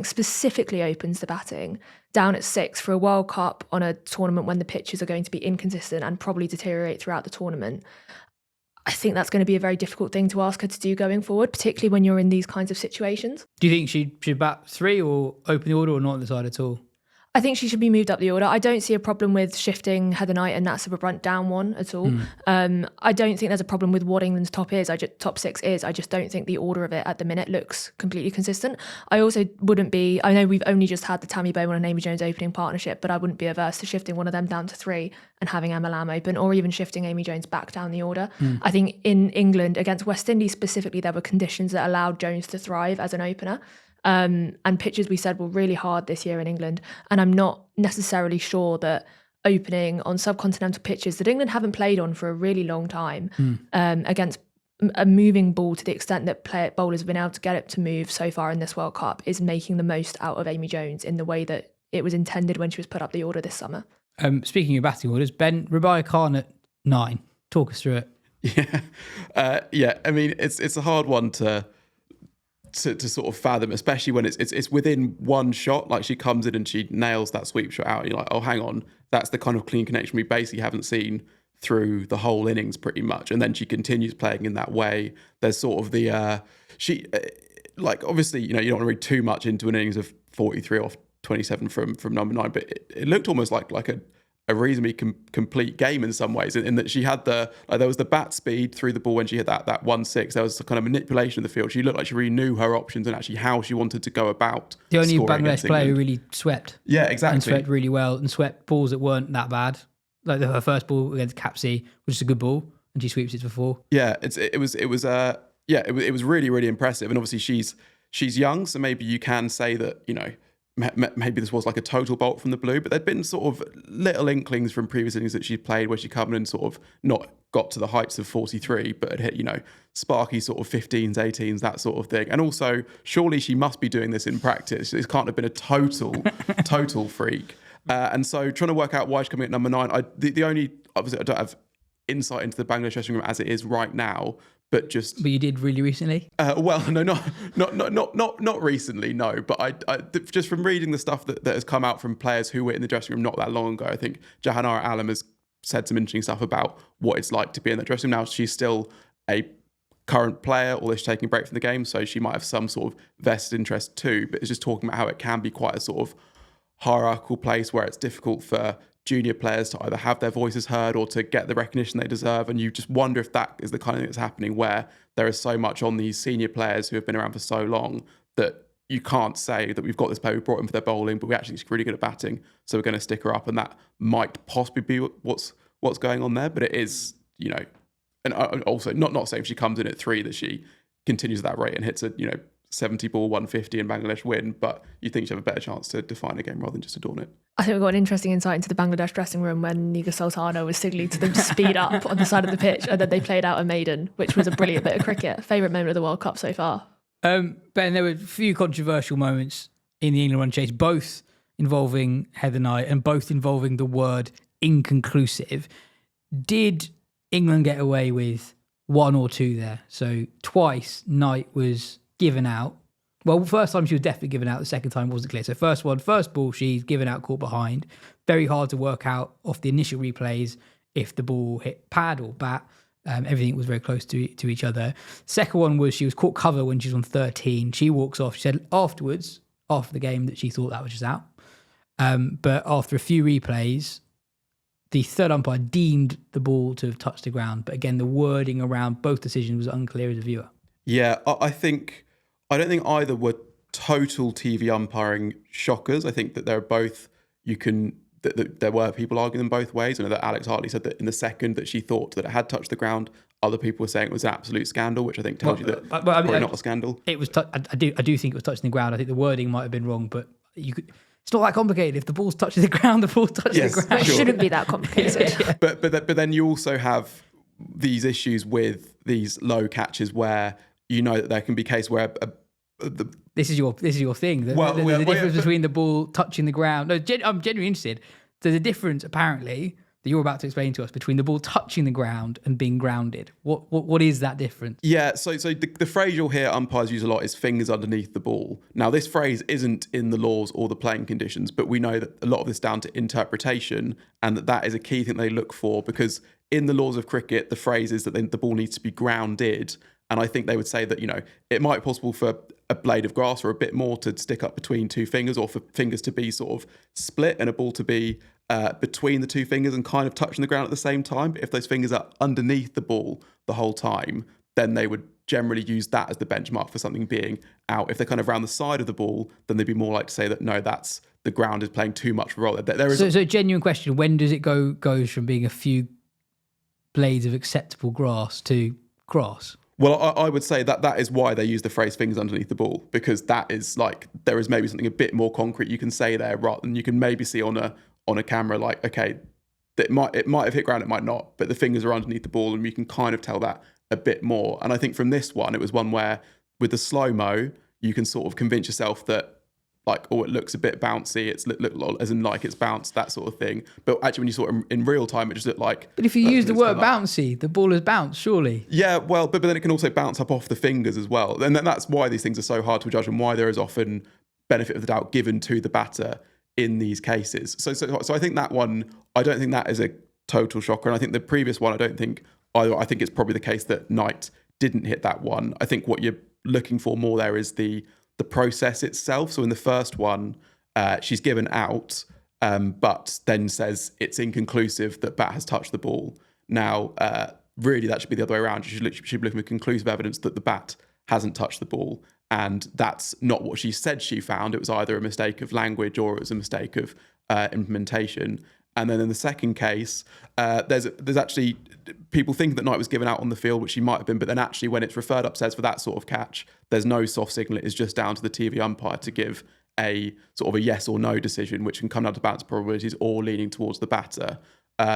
specifically opens the batting, down at 6 for a World Cup on a tournament when the pitches are going to be inconsistent and probably deteriorate throughout the tournament, I think that's going to be a very difficult thing to ask her to do going forward, particularly when you're in these kinds of situations. Do you think she should bat 3 or open the order, or not decide at all? I think she should be moved up the order. I don't see a problem with shifting Heather Knight and Natseva Brunt down 1 at all. I don't think there's a problem with what England's top 6 is. I just don't think the order of it at the minute looks completely consistent. I also wouldn't be, I know we've only just had the Tammy Beaumont and Amy Jones opening partnership, but I wouldn't be averse to shifting one of them down to 3 and having Emma Lamb open, or even shifting Amy Jones back down the order. I think in England, against West Indies specifically, there were conditions that allowed Jones to thrive as an opener. And pitches, we said, were really hard this year in England. And I'm not necessarily sure that opening on subcontinental pitches that England haven't played on for a really long time, against a moving ball to the extent that bowlers have been able to get it to move so far in this World Cup, is making the most out of Amy Jones in the way that it was intended when she was put up the order this summer. Speaking of batting orders, Ben, Rebecca Khan at 9. Talk us through it. Yeah. I mean, it's a hard one to to sort of fathom, especially when it's within one shot. Like she comes in and she nails that sweep shot out. And you're like, oh, hang on, that's the kind of clean connection we basically haven't seen through the whole innings pretty much. And then she continues playing in that way. There's sort of the like obviously, you know, you don't want to read too much into an innings of 43 off 27 from number 9, but it looked almost like a reasonably complete game in some ways, in that she had there was the bat speed through the ball when she hit that 1-6. There was the kind of manipulation of the field. She looked like she really knew her options and actually how she wanted to go about. The only scoring Bangladesh player who really swept. Yeah, exactly. And swept really well and swept balls that weren't that bad. Like her first ball against Kapsi, which is a good ball, and she sweeps it for 4. Yeah, it was really, really impressive. And obviously she's young, so maybe you can say that, you know, maybe this was like a total bolt from the blue, but there'd been sort of little inklings from previous innings that she'd played where she come in and sort of not got to the heights of 43, but had hit, you know, sparky sort of 15s, 18s, that sort of thing. And also, surely she must be doing this in practice. This can't have been a total freak. And so trying to work out why she's coming at number 9, the only, obviously I don't have insight into the Bangladesh dressing room as it is right now, but you did really recently? Well, no, not recently, no. But I just from reading the stuff that has come out from players who were in the dressing room not that long ago, I think Jahanara Alam has said some interesting stuff about what it's like to be in that dressing room. Now, she's still a current player, although she's taking a break from the game, so she might have some sort of vested interest too. But it's just talking about how it can be quite a sort of hierarchical place where it's difficult for junior players to either have their voices heard or to get the recognition they deserve. And you just wonder if that is the kind of thing that's happening, where there is so much on these senior players who have been around for so long that you can't say that we've got this player, we brought him for their bowling, but we actually think she's really good at batting, so we're going to stick her up. And that might possibly be what's going on there. But it is, you know, and also not saying if she comes in at 3 that she continues at that rate and hits a, you know, 70 ball 150 and Bangladesh win, but you think you have a better chance to define a game rather than just adorn it. I think we got an interesting insight into the Bangladesh dressing room when Niga Sultana was signaling to them to speed up on the side of the pitch, and then they played out a maiden, which was a brilliant bit of cricket. Favourite moment of the World Cup so far? Ben, there were a few controversial moments in the England run chase, both involving Heather Knight and both involving the word inconclusive. Did England get away with 1 or 2 there? So twice Knight was given out. Well, first time she was definitely given out. The second time wasn't clear. So first ball, she's given out, caught behind. Very hard to work out off the initial replays if the ball hit pad or bat. Everything was very close to each other. Second one was she was caught cover when she was on 13. She walks off. She said afterwards, after the game, that she thought that was just out. But after a few replays, the third umpire deemed the ball to have touched the ground. But again, the wording around both decisions was unclear as a viewer. Yeah, I don't think either were total TV umpiring shockers. I think that they're both, that there were people arguing them both ways. I know that Alex Hartley said that in the second that she thought that it had touched the ground. Other people were saying it was an absolute scandal, which I think tells you that probably not a scandal. It was. I do think it was touching the ground. I think the wording might have been wrong, but it's not that complicated. If the ball's touching the ground, the ball's touching the ground. It shouldn't be that complicated. Yeah. But then you also have these issues with these low catches where you know that there can be cases where this is your thing. There's a difference between the ball touching the ground. No, I'm genuinely interested. There's a difference apparently that you're about to explain to us between the ball touching the ground and being grounded. What is that difference? Yeah, so the phrase you'll hear umpires use a lot is fingers underneath the ball. Now, this phrase isn't in the laws or the playing conditions, but we know that a lot of this is down to interpretation, and that is a key thing they look for, because in the laws of cricket, the phrase is that the ball needs to be grounded. And I think they would say that, you know, it might be possible for a blade of grass or a bit more to stick up between 2 fingers, or for fingers to be sort of split and a ball to be between the 2 fingers and kind of touching the ground at the same time. But if those fingers are underneath the ball the whole time, then they would generally use that as the benchmark for something being out. If they're kind of around the side of the ball, then they'd be more like to say that, no, that's the ground is playing too much of a role. So genuine question, when does it goes from being a few blades of acceptable grass to grass? Well, I would say that is why they use the phrase fingers underneath the ball, because that is like, there is maybe something a bit more concrete you can say there, rather than you can maybe see on a camera, like, okay, it might have hit ground, it might not, but the fingers are underneath the ball, and you can kind of tell that a bit more. And I think from this one, it was one where with the slow-mo, you can sort of convince yourself that like, oh, it looks a bit bouncy, it's as in like it's bounced, that sort of thing. But actually when you saw it in real time, it just looked like... But if you use the word like, bouncy, the ball has bounced, surely. Yeah, well, but then it can also bounce up off the fingers as well. And then that's why these things are so hard to judge, and why there is often benefit of the doubt given to the batter in these cases. So I think that one, I don't think that is a total shocker. And I think the previous one, I don't think either. I think it's probably the case that Knight didn't hit that one. I think what you're looking for more there is the process itself. So in the first one, she's given out, but then says it's inconclusive that bat has touched the ball. Now, really, that should be the other way around. She should be looking for conclusive evidence that the bat hasn't touched the ball. And that's not what she said she found. It was either a mistake of language or it was a mistake of implementation. And then in the second case, there's actually people think that Knight was given out on the field, which she might have been, but then actually when it's referred upstairs for that sort of catch, there's no soft signal. It is just down to the TV umpire to give a sort of a yes or no decision, which can come down to bounce probabilities or leaning towards the batter.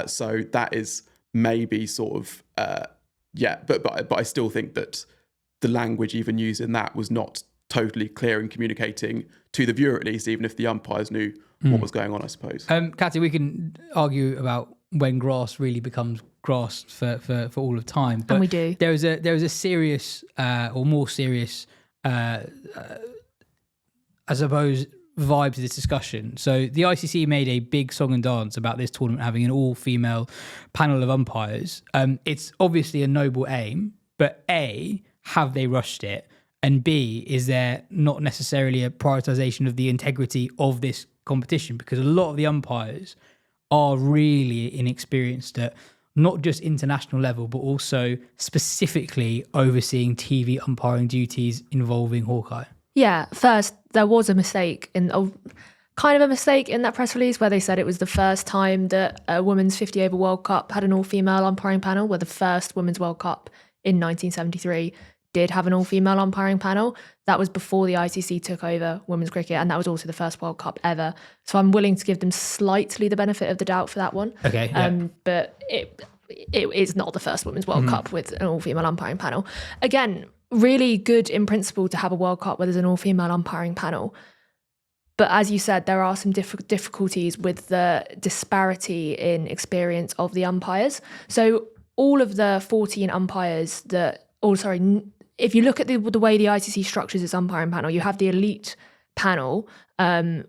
So that is maybe sort of, but I still think that the language even used in that was not totally clear in communicating to the viewer, at least, even if the umpires knew what was going on, I suppose. Katya, we can argue about when grass really becomes grass for all of time. But and we do. There is a serious or more serious, I suppose, vibe to this discussion. So the ICC made a big song and dance about this tournament having an all-female panel of umpires. It's obviously a noble aim, but A, have they rushed it? And B, is there not necessarily a prioritisation of the integrity of this competition? Because a lot of the umpires are really inexperienced at not just international level, but also specifically overseeing TV umpiring duties involving Hawkeye. Yeah, first, there was a mistake in that press release where they said it was the first time that a Women's 50 Over World Cup had an all-female umpiring panel, where the first Women's World Cup in 1973 did have an all-female umpiring panel. That was before the ICC took over women's cricket, and that was also the first World Cup ever. So I'm willing to give them slightly the benefit of the doubt for that one. Okay. Yeah. But it is not the first Women's World Cup with an all-female umpiring panel. Again, really good in principle to have a World Cup where there's an all-female umpiring panel. But as you said, there are some difficulties with the disparity in experience of the umpires. So all of the 14 umpires if you look at the way the ICC structures its umpiring panel, you have the elite panel,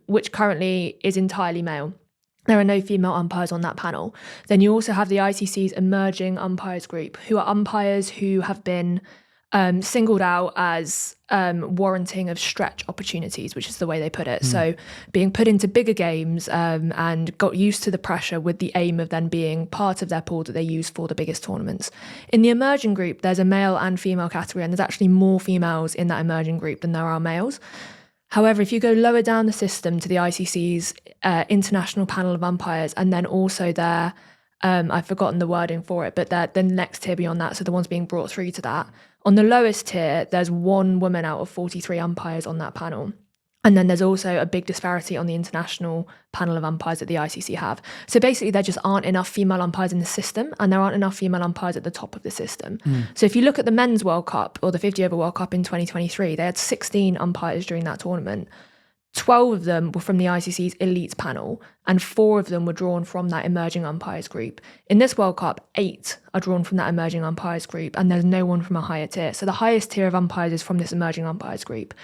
which currently is entirely male. There are no female umpires on that panel. Then you also have the ICC's emerging umpires group, who are umpires who have been singled out as warranting of stretch opportunities, which is the way they put it. So being put into bigger games and got used to the pressure with the aim of then being part of their pool that they use for the biggest tournaments. In the emerging group, there's a male and female category, and there's actually more females in that emerging group than there are males. However, if you go lower down the system to the ICC's international panel of umpires, and then also their, I've forgotten the wording for it, but the next tier beyond that, so the ones being brought through to that, on the lowest tier, there's one woman out of 43 umpires on that panel. And then there's also a big disparity on the international panel of umpires that the ICC have. So basically, there just aren't enough female umpires in the system, and there aren't enough female umpires at the top of the system. So if you look at the Men's World Cup or the 50 Over World Cup in 2023, they had 16 umpires during that tournament. 12 of them were from the ICC's elite panel, and 4 of them were drawn from that emerging umpires group. In this World Cup, 8 are drawn from that emerging umpires group, and there's no one from a higher tier. So the highest tier of umpires is from this emerging umpires group.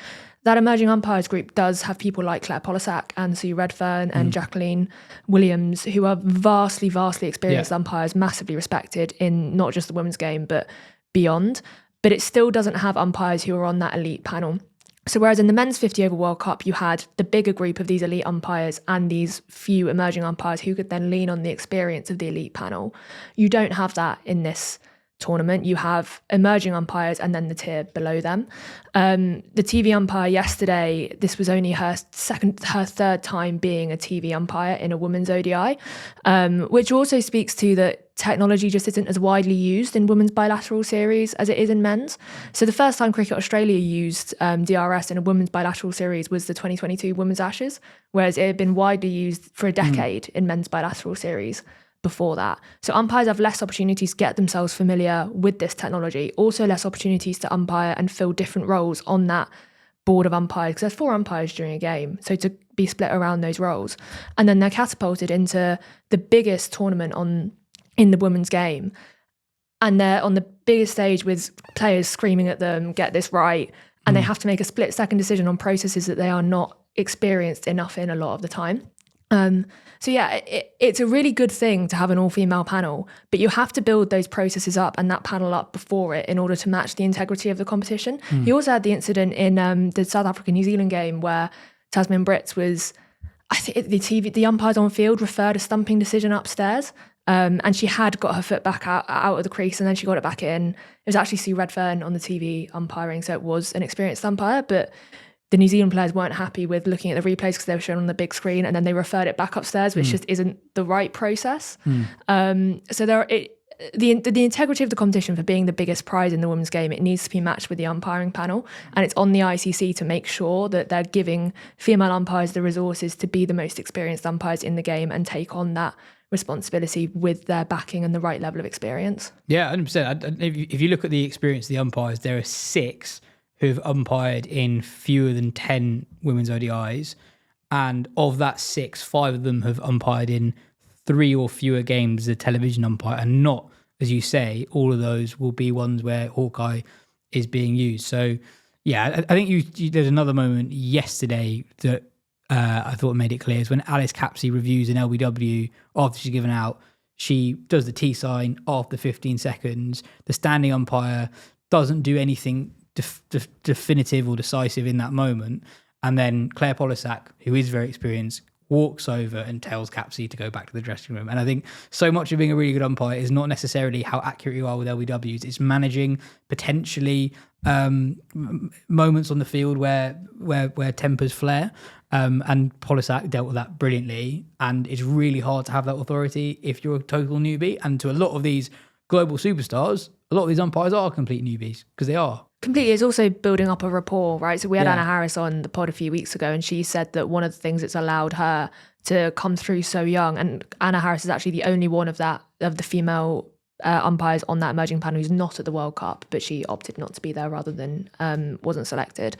That emerging umpires group does have people like Claire Polisak and Sue Redfern and Jacqueline Williams, who are vastly experienced umpires, massively respected in not just the women's game, but beyond. But it still doesn't have umpires who are on that elite panel. So whereas in the men's 50 Over World Cup, you had the bigger group of these elite umpires and these few emerging umpires who could then lean on the experience of the elite panel, you don't have that in this tournament. You have emerging umpires and then the tier below them. The TV umpire yesterday, this was only her third time being a TV umpire in a women's ODI, which also speaks to that technology just isn't as widely used in women's bilateral series as it is in men's. So the first time Cricket Australia used DRS in a women's bilateral series was the 2022 Women's Ashes, whereas it had been widely used for a decade in men's bilateral series before that. So umpires have less opportunities to get themselves familiar with this technology, also less opportunities to umpire and fill different roles on that board of umpires, because there's 4 umpires during a game, so to be split around those roles, and then they're catapulted into the biggest tournament in the women's game, and they're on the biggest stage with players screaming at them, get this right, and they have to make a split-second decision on processes that they are not experienced enough in a lot of the time. So yeah, it's a really good thing to have an all-female panel, but you have to build those processes up and that panel up before it in order to match the integrity of the competition. You also had the incident in the South Africa-New Zealand game where Tasmin Brits was, I think the umpires on field referred a stumping decision upstairs, and she had got her foot back out of the crease and then she got it back in. It was actually Sue Redfern on the TV umpiring, so it was an experienced umpire, but the New Zealand players weren't happy with looking at the replays because they were shown on the big screen, and then they referred it back upstairs, which just isn't the right process. So the integrity of the competition, for being the biggest prize in the women's game, it needs to be matched with the umpiring panel, and it's on the ICC to make sure that they're giving female umpires the resources to be the most experienced umpires in the game and take on that responsibility with their backing and the right level of experience. Yeah, 100%. If you look at the experience of the umpires, there are 6 who've umpired in fewer than 10 women's ODIs. And of that 6, 5 of them have umpired in 3 or fewer games as a television umpire. And not, as you say, all of those will be ones where Hawkeye is being used. So, yeah, I think there's another moment yesterday that I thought made it clear, is when Alice Capsey reviews an LBW after she's given out. She does the T sign after 15 seconds. The standing umpire doesn't do anything definitive or decisive in that moment, and then Claire Polisak, who is very experienced, walks over and tells Capsey to go back to the dressing room. And I think so much of being a really good umpire is not necessarily how accurate you are with LBWs, it's managing potentially moments on the field where tempers flare, and Polisak dealt with that brilliantly. And it's really hard to have that authority if you're a total newbie, and to a lot of these global superstars, a lot of these umpires are complete newbies, because they are. Completely. It's also building up a rapport, right? So we had Anna Harris on the pod a few weeks ago, and she said that one of the things that's allowed her to come through so young, and Anna Harris is actually the only one of the female umpires on that emerging panel who's not at the World Cup, but she opted not to be there rather than wasn't selected.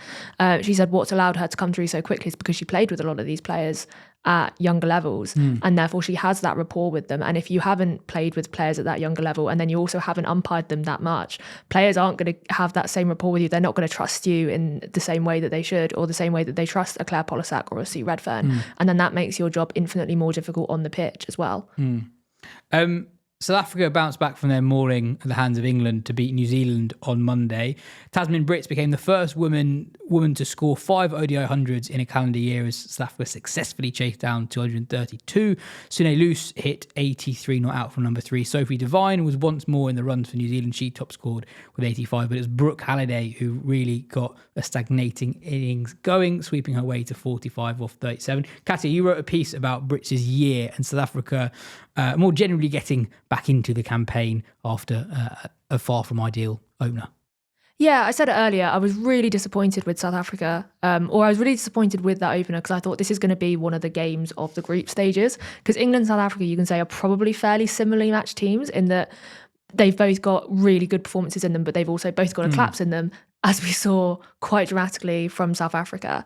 She said what's allowed her to come through so quickly is because she played with a lot of these players at younger levels, and therefore she has that rapport with them. And if you haven't played with players at that younger level, and then you also haven't umpired them that much, players aren't going to have that same rapport with you. They're not going to trust you in the same way that they should, or the same way that they trust a Claire Polisak or a Sue Redfern. And then that makes your job infinitely more difficult on the pitch as well. South Africa bounced back from their mauling at the hands of England to beat New Zealand on Monday. Tasmin Brits became the first woman to score 5 ODI hundreds in a calendar year, as South Africa successfully chased down 232. Sune Luce hit 83 not out from number 3. Sophie Devine was once more in the runs for New Zealand. She top scored with 85, but it was Brooke Halliday who really got a stagnating innings going, sweeping her way to 45 off 37. Katya, you wrote a piece about Brits' year and South Africa more generally getting back into the campaign after a far from ideal opener. Yeah, I said it earlier. I was really disappointed with South Africa, or I was really disappointed with that opener, because I thought this is going to be one of the games of the group stages. Because England and South Africa, you can say, are probably fairly similarly matched teams in that they've both got really good performances in them, but they've also both got a collapse in them, as we saw quite dramatically from South Africa.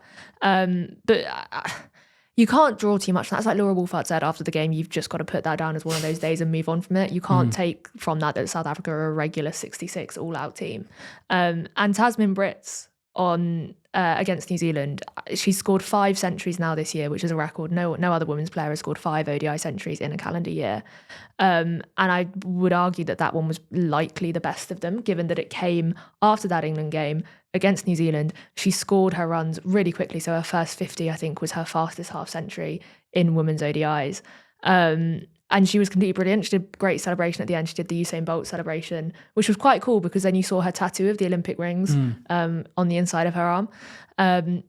You can't draw too much from that. It's like Laura Wolfhard said after the game, you've just got to put that down as one of those days and move on from it. You can't take from that South Africa are a regular 66 all-out team. And Tasmin Brits on against New Zealand, she's scored 5 centuries now this year, which is a record. No other women's player has scored 5 ODI centuries in a calendar year. And I would argue that one was likely the best of them, given that it came after that England game against New Zealand. She scored her runs really quickly. So her first 50, I think, was her fastest half century in women's ODIs. And she was completely brilliant. She did a great celebration at the end. She did the Usain Bolt celebration, which was quite cool, because then you saw her tattoo of the Olympic rings on the inside of her arm.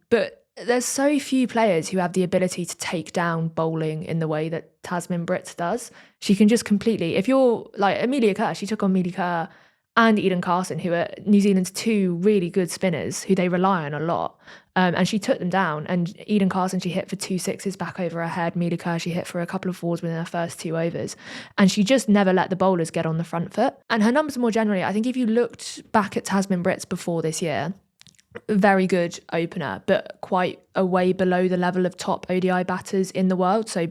But there's so few players who have the ability to take down bowling in the way that Tasmin Brits does. She can just completely, if you're like Amelia Kerr, she took on Amelia Kerr and Eden Carson, who are New Zealand's 2 really good spinners who they rely on a lot. And she took them down. And Eden Carson, she hit for 2 sixes back over her head. Amelia Kerr, she hit for a couple of 4s within her first 2 overs. And she just never let the bowlers get on the front foot. And her numbers more generally, I think if you looked back at Tasmin Brits before this year, very good opener, but quite a way below the level of top ODI batters in the world. So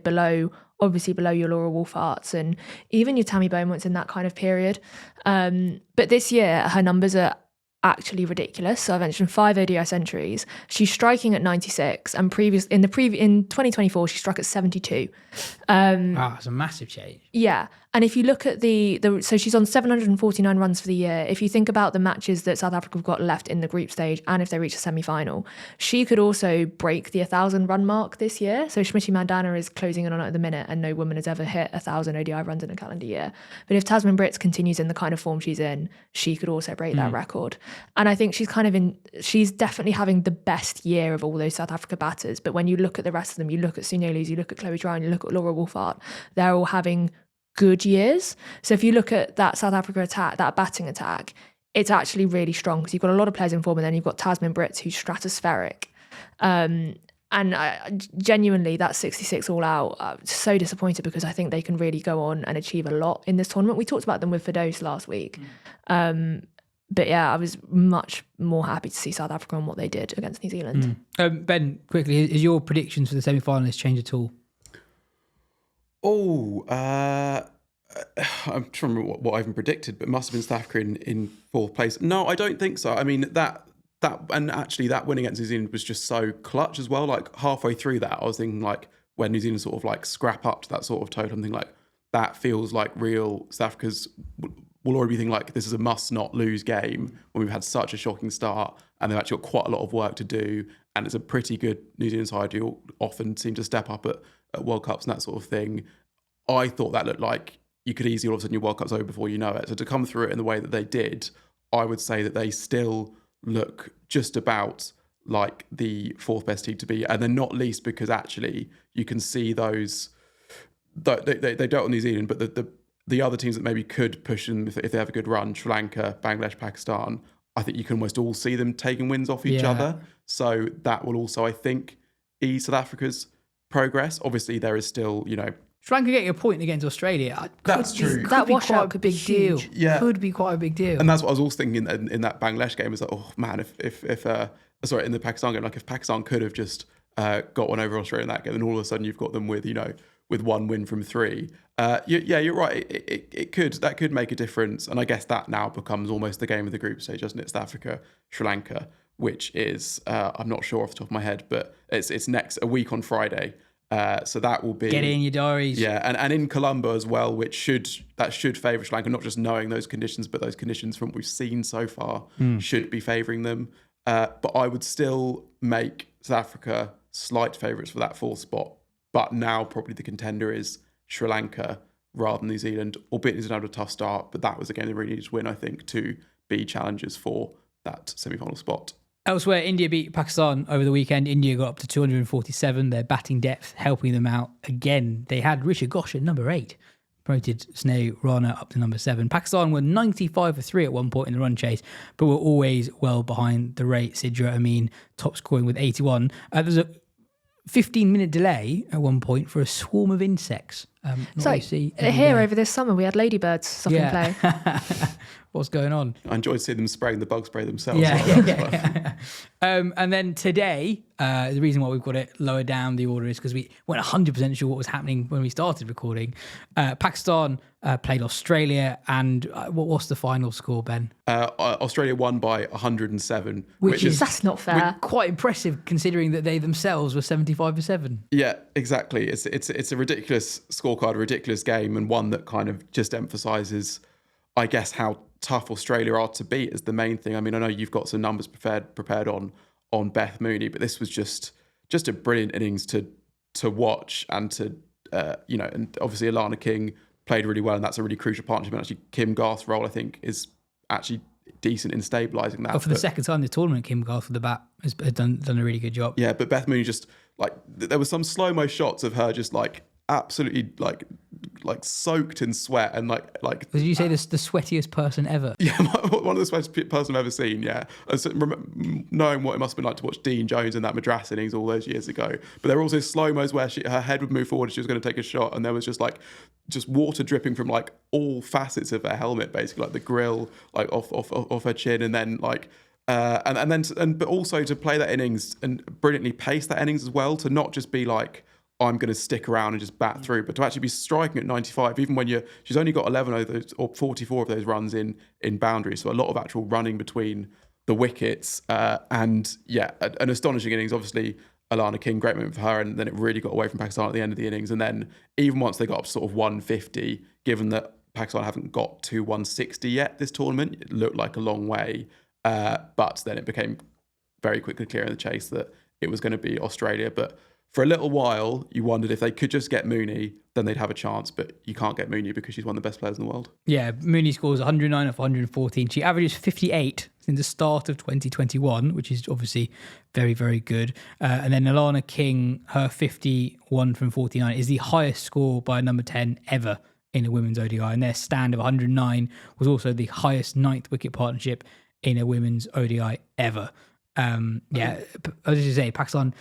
obviously below your Laura Wolfarts and even your Tammy Beaumont's in that kind of period. But this year, her numbers are actually ridiculous. So I mentioned 5 ODI centuries. She's striking at 96, and in 2024 she struck at 72. Wow, it's a massive change. Yeah, and if you look at so she's on 749 runs for the year. If you think about the matches that South Africa have got left in the group stage, and if they reach a semi-final, she could also break the 1,000 run mark this year. So Smriti Mandana is closing in on it at the minute, and no woman has ever hit 1,000 ODI runs in a calendar year. But if Tasman Brits continues in the kind of form she's in, she could also break that record. And I think she's definitely having the best year of all those South Africa batters. But when you look at the rest of them, you look at Sunelus, you look at Chloe Tryon, you look at Laura Wolfart, they're all having good years. So if you look at that South Africa attack, that batting attack, it's actually really strong because you've got a lot of players in form, and then you've got Tasman Brits who's stratospheric. And genuinely, that 66 all out, so disappointed because I think they can really go on and achieve a lot in this tournament. We talked about them with Fidos last week. But yeah, I was much more happy to see South Africa and what they did against New Zealand. Ben, quickly, is your predictions for the semi-finalists changed at all? I'm trying to remember what I even predicted, but it must have been South Africa in 4th place. No, I don't think so. I mean, that and actually that win against New Zealand was just so clutch as well. Like halfway through that, I was thinking like when New Zealand sort of like scrap up to that sort of total, I'm thinking like that feels like real South Africa's will already be thinking like this is a must not lose game when we've had such a shocking start and they've actually got quite a lot of work to do, and it's a pretty good New Zealand side who often seem to step up at World Cups and that sort of thing. I thought that looked like you could easily all of a sudden your World Cup's over before you know it. So to come through it in the way that they did, I would say that they still look just about like the 4th best team to be, and then not least because actually you can see those they don't on New Zealand, but the other teams that maybe could push them if they have a good run, Sri Lanka, Bangladesh, Pakistan, I think you can almost all see them taking wins off each other. So that will also, I think, ease South Africa's progress. Obviously, there is still, Sri Lanka getting a point against Australia. That's true. That washout could be big deal. Yeah, could be quite a big deal. And that's what I was also thinking in that Bangladesh game. Is like, oh man, if in the Pakistan game, like if Pakistan could have just got one over Australia in that game, then all of a sudden you've got them with 1 win from 3. You're right. It could make a difference, and I guess that now becomes almost the game of the group stage, doesn't it? South Africa, Sri Lanka, which is I'm not sure off the top of my head, but it's next a week on Friday. So that will be, get it in your diaries. Yeah, and in Colombo as well, which should favour Sri Lanka, not just knowing those conditions, but those conditions from what we've seen so far should be favouring them. But I would still make South Africa slight favourites for that 4th spot. But now probably the contender is Sri Lanka rather than New Zealand, albeit New Zealand had a tough start, but that was a game they really needed to win, I think, to be challengers for that semi-final spot. Elsewhere, India beat Pakistan over the weekend. India got up to 247. Their batting depth helping them out again. They had Risha Ghosh at number 8, promoted Sneh Rana up to number 7. Pakistan were 95 for 3 at one point in the run chase, but were always well behind the rate. Sidra Amin top scoring with 81. There's a 15-minute delay at one point for a swarm of insects. So here over this summer we had ladybirds stop and play. What's going on? I enjoyed seeing them spraying the bug spray themselves. Yeah. And then today, the reason why we've got it lower down the order is because we weren't 100% sure what was happening when we started recording. Pakistan played Australia, and what's the final score, Ben? Australia won by 107, which is that's not fair. Quite impressive considering that they themselves were 75 for 7. Yeah, exactly. It's a ridiculous scorecard, a ridiculous game, and one that kind of just emphasises, I guess, how tough Australia are to beat is the main thing. I mean, I know you've got some numbers prepared on Beth Mooney, but this was just a brilliant innings to watch and to and obviously Alana King played really well, and that's a really crucial partnership. And actually, Kim Garth's role, I think, is actually decent in stabilising that. Oh, for the second time this tournament, Kim Garth with the bat has done a really good job. Yeah, but Beth Mooney just like there was some slow-mo shots of her just like absolutely like soaked in sweat and like did you say this the sweatiest person ever? Yeah, one of the sweatiest person I've ever seen. Yeah, knowing what it must have been like to watch Dean Jones in that Madras innings all those years ago. But there were also slow-mos where her head would move forward as she was going to take a shot, and there was just water dripping from like all facets of her helmet, basically like the grill, like off her chin, and then like But also to play that innings and brilliantly pace that innings as well, to not just be like, I'm going to stick around and just bat through, but to actually be striking at 95, even when she's only got 11 of those or 44 of those runs in boundaries, so a lot of actual running between the wickets, an astonishing innings. Obviously, Alana King, great moment for her, and then it really got away from Pakistan at the end of the innings. And then even once they got up to sort of 150, given that Pakistan haven't got to 160 yet this tournament, it looked like a long way. But then it became very quickly clear in the chase that it was going to be Australia. But for a little while, you wondered if they could just get Mooney, then they'd have a chance. But you can't get Mooney because she's one of the best players in the world. Yeah, Mooney scores 109 off 114. She averages 58 since the start of 2021, which is obviously very, very good. And then Alana King, her 51 from 49 is the highest score by a number 10 ever in a women's ODI. And their stand of 109 was also the highest ninth wicket partnership in a women's ODI ever. I was just say, Pakistan,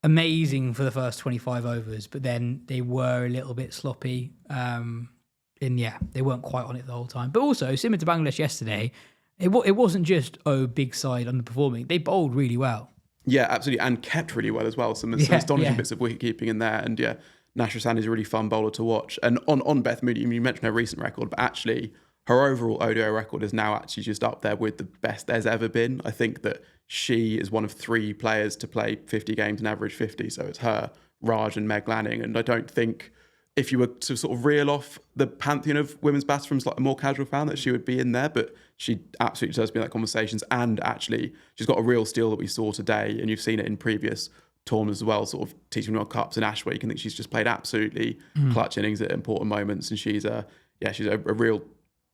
amazing for the first 25 overs, but then they were a little bit sloppy. They weren't quite on it the whole time. But also, similar to Bangladesh yesterday, it wasn't just, big side underperforming. They bowled really well. Yeah, absolutely. And kept really well as well. Some astonishing bits of wicket keeping in there. And Nashra Sandhu is a really fun bowler to watch. And on Beth Mooney, you mentioned her recent record, but actually her overall ODI record is now actually just up there with the best there's ever been. I think that she is one of 3 players to play 50 games and average 50. So it's her, Raj and Meg Lanning. And I don't think if you were to sort of reel off the pantheon of women's batters from like a more casual fan, that she would be in there. But she absolutely does be in that conversations. And actually, she's got a real steal that we saw today. And you've seen it in previous tournaments as well, sort of T20 World Cups and Ash Week. I think she's just played absolutely clutch innings at important moments. And she's a real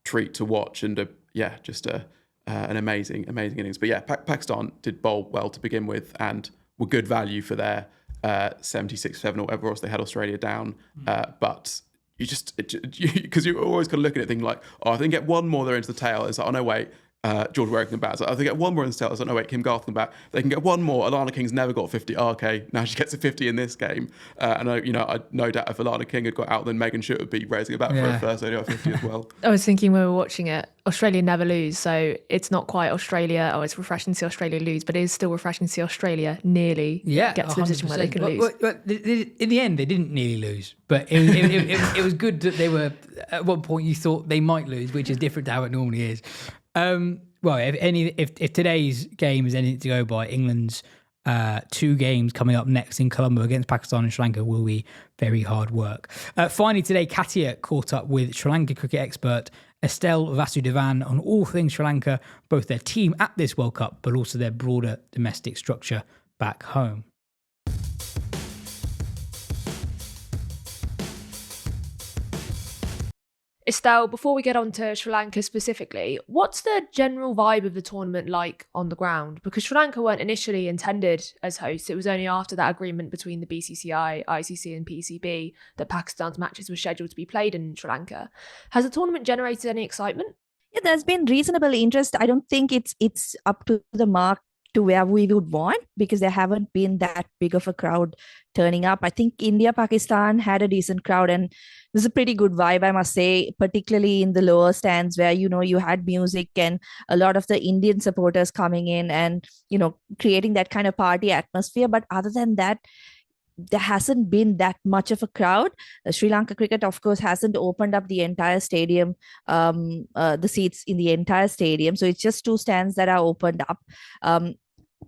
treat to watch, and an amazing innings. But Pakistan did bowl well to begin with and were good value for their 76-7 or whatever else they had Australia down. But you just, because you're always kind of looking at things like, if they can get one more, they're into the tail. It's like, oh no, wait, George Warwick can bat. So if they get one more in the tail, it's like, no, wait, Kim Garth can bat. They can get one more. Alana King's never got 50. Okay, now she gets a 50 in this game. I no doubt if Alana King had got out, then Megan Schutt would be raising about for her first ODI 50 as well. I was thinking when we were watching it, Australia never lose. So it's not quite Australia. It's refreshing to see Australia lose, but it is still refreshing to see Australia nearly get to the position where they can lose. But in the end, they didn't nearly lose. But it was good that they were, at one point you thought they might lose, which is different to how it normally is. If today's game is anything to go by, England's 2 games coming up next in Colombo against Pakistan and Sri Lanka will be very hard work. Finally today, Katya caught up with Sri Lanka cricket expert Estelle Vasudevan on all things Sri Lanka, both their team at this World Cup, but also their broader domestic structure back home. Estelle, before we get on to Sri Lanka specifically, what's the general vibe of the tournament like on the ground? Because Sri Lanka weren't initially intended as hosts. It was only after that agreement between the BCCI, ICC and PCB that Pakistan's matches were scheduled to be played in Sri Lanka. Has the tournament generated any excitement? Yeah, there's been reasonable interest. I don't think it's up to the mark to where we would want, because there haven't been that big of a crowd turning up. I think India, Pakistan had a decent crowd, and it was a pretty good vibe, I must say, particularly in the lower stands where, you had music and a lot of the Indian supporters coming in and, creating that kind of party atmosphere. But other than that, there hasn't been that much of a crowd. Sri Lanka cricket, of course, hasn't opened up the entire stadium, the seats in the entire stadium. So it's just 2 stands that are opened up.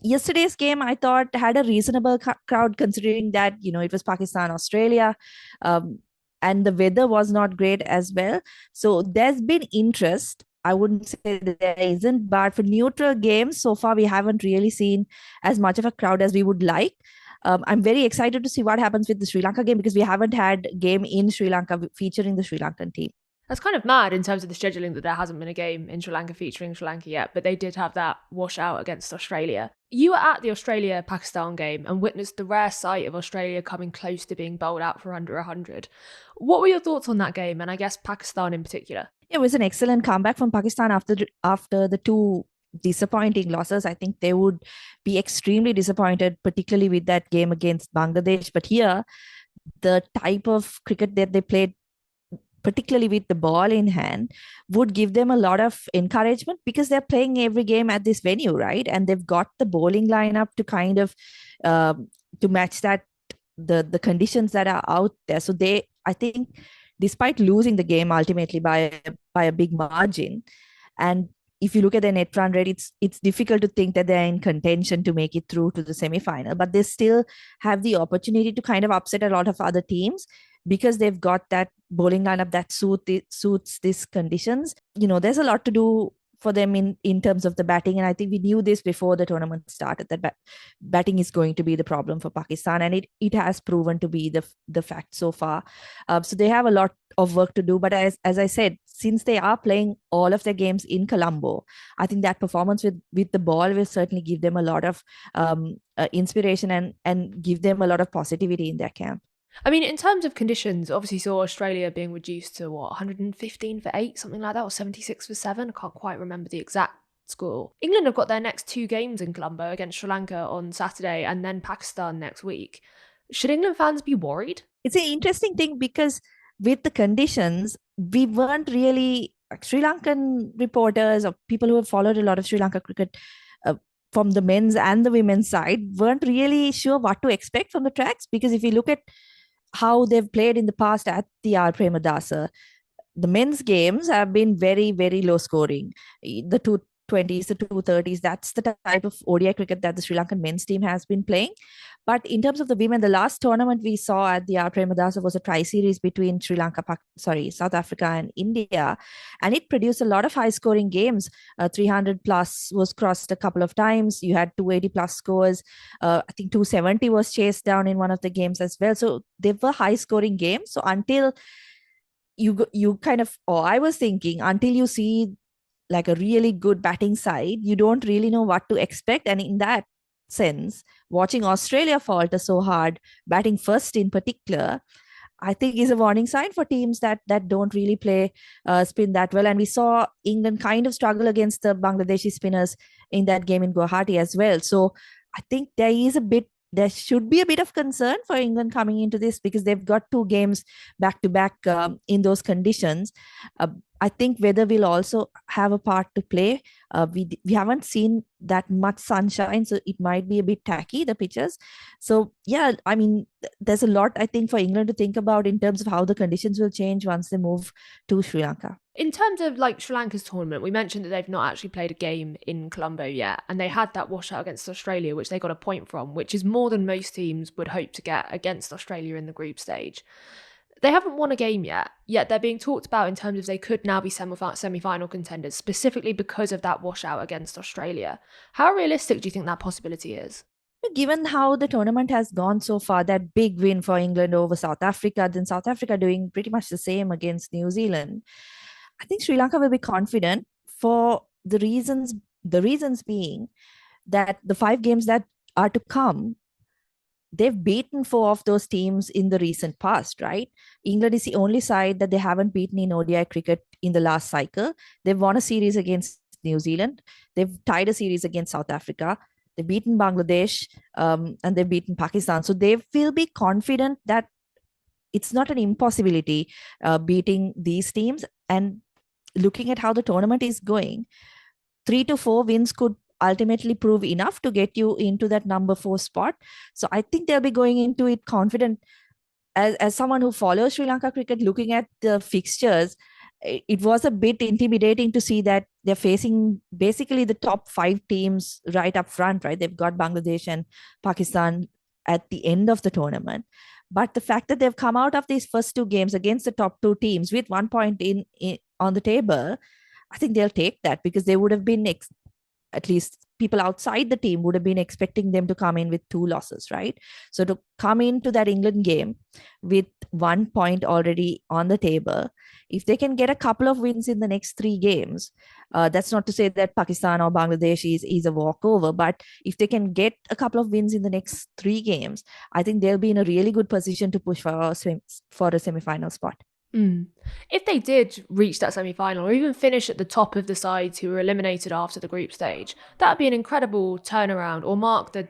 Yesterday's game, I thought, had a reasonable crowd, considering that, it was Pakistan, Australia, and the weather was not great as well. So there's been interest. I wouldn't say that there isn't, but for neutral games, so far we haven't really seen as much of a crowd as we would like. I'm very excited to see what happens with the Sri Lanka game, because we haven't had a game in Sri Lanka featuring the Sri Lankan team. That's kind of mad in terms of the scheduling that there hasn't been a game in Sri Lanka featuring Sri Lanka yet, but they did have that washout against Australia. You were at the Australia-Pakistan game and witnessed the rare sight of Australia coming close to being bowled out for under 100. What were your thoughts on that game, and I guess Pakistan in particular? It was an excellent comeback from Pakistan after the 2 disappointing losses. I think they would be extremely disappointed, particularly with that game against Bangladesh. But here, the type of cricket that they played particularly with the ball in hand, would give them a lot of encouragement because they're playing every game at this venue, right? And they've got the bowling lineup to kind of to match that the conditions that are out there. So I think, despite losing the game ultimately by a big margin, and if you look at the net run rate, it's difficult to think that they're in contention to make it through to the semi-final, but they still have the opportunity to kind of upset a lot of other teams because they've got that bowling lineup that suits these conditions. There's a lot to do for them in terms of the batting, and I think we knew this before the tournament started, that batting is going to be the problem for Pakistan, and it has proven to be the fact so far. So they have a lot of work to do, but as I said, since they are playing all of their games in Colombo, I think that performance with the ball will certainly give them a lot of inspiration and give them a lot of positivity in their camp. I mean, in terms of conditions, obviously saw Australia being reduced to 115 for 8, something like that, or 76 for 7. I can't quite remember the exact score. England have got their next 2 games in Colombo against Sri Lanka on Saturday and then Pakistan next week. Should England fans be worried? It's an interesting thing because with the conditions, we weren't really, Sri Lankan reporters or people who have followed a lot of Sri Lanka cricket from the men's and the women's side weren't really sure what to expect from the tracks, because if you look at how they've played in the past at the R. Premadasa, the men's games have been very, very low scoring. The 220s, the 230s, that's the type of ODI cricket that the Sri Lankan men's team has been playing. But in terms of the women, the last tournament we saw at the R. Premadasa was a tri-series between South Africa and India. And it produced a lot of high-scoring games. 300 plus was crossed a couple of times. You had 280 plus scores. I think 270 was chased down in one of the games as well. So they were high-scoring games. So until you kind of, or I was thinking, until you see like a really good batting side, you don't really know what to expect. And in that sense, watching Australia falter so hard, batting first in particular, I think is a warning sign for teams that don't really play spin that well. And we saw England kind of struggle against the Bangladeshi spinners in that game in Guwahati as well. So I think there should be a bit of concern for England coming into this because they've got 2 games back to back in those conditions. I think weather will also have a part to play. We haven't seen that much sunshine, so it might be a bit tacky, the pitches. So yeah, I mean, there's a lot, I think, for England to think about in terms of how the conditions will change once they move to Sri Lanka. In terms of like Sri Lanka's tournament, we mentioned that they've not actually played a game in Colombo yet, and they had that washout against Australia, which they got a point from, which is more than most teams would hope to get against Australia in the group stage. They haven't won a game yet they're being talked about in terms of they could now be semi-final contenders, specifically because of that washout against Australia. How realistic do you think that possibility is? Given how the tournament has gone so far, that big win for England over South Africa, then South Africa doing pretty much the same against New Zealand, I think Sri Lanka will be confident for the reasons being that the 5 games that are to come, they've beaten 4 of those teams in the recent past, right? England is the only side that they haven't beaten in ODI cricket in the last cycle. They've won a series against New Zealand. They've tied a series against South Africa. They've beaten Bangladesh and they've beaten Pakistan. So they will be confident that it's not an impossibility beating these teams. And looking at how the tournament is going, 3 to 4 wins could ultimately prove enough to get you into that number 4 spot. So I think they'll be going into it confident. As someone who follows Sri Lanka cricket, looking at the fixtures, it was a bit intimidating to see that they're facing basically the top 5 teams right up front, right? They've got Bangladesh and Pakistan at the end of the tournament. But the fact that they've come out of these first 2 games against the top 2 teams with 1 point in on the table, I think they'll take that because they would have been at least people outside the team would have been expecting them to come in with 2 losses, right? So to come into that England game with 1 point already on the table, if they can get a couple of wins in the next 3 games, that's not to say that Pakistan or Bangladesh is a walkover, but if they can get a couple of wins in the next 3 games, I think they'll be in a really good position to push for a semi-final spot. If they did reach that semi-final or even finish at the top of the sides who were eliminated after the group stage, that would be an incredible turnaround or mark the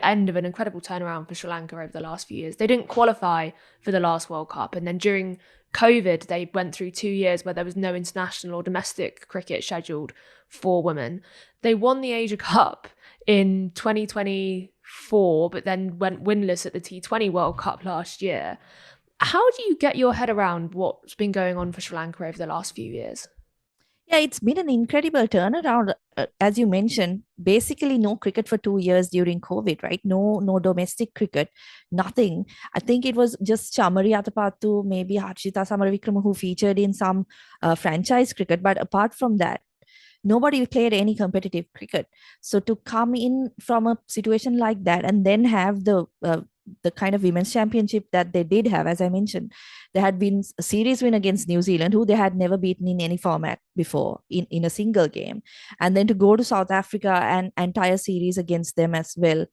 end of an incredible turnaround for Sri Lanka over the last few years. They didn't qualify for the last World Cup, and then during COVID, they went through 2 years where there was no international or domestic cricket scheduled for women. They won the Asia Cup in 2024, but then went winless at the T20 World Cup last year. How do you get your head around what's been going on for Sri Lanka over the last few years? Yeah, it's been an incredible turnaround. As you mentioned, basically no cricket for 2 years during COVID, right? No domestic cricket, nothing. I think it was just Chamari Atapattu, maybe Harshita Samaravikrama who featured in some franchise cricket. But apart from that, nobody played any competitive cricket. So to come in from a situation like that and then have the kind of women's championship that they did have, as I mentioned, there had been a series win against New Zealand, who they had never beaten in any format before in a single game. And then to go to South Africa and entire series against them as well,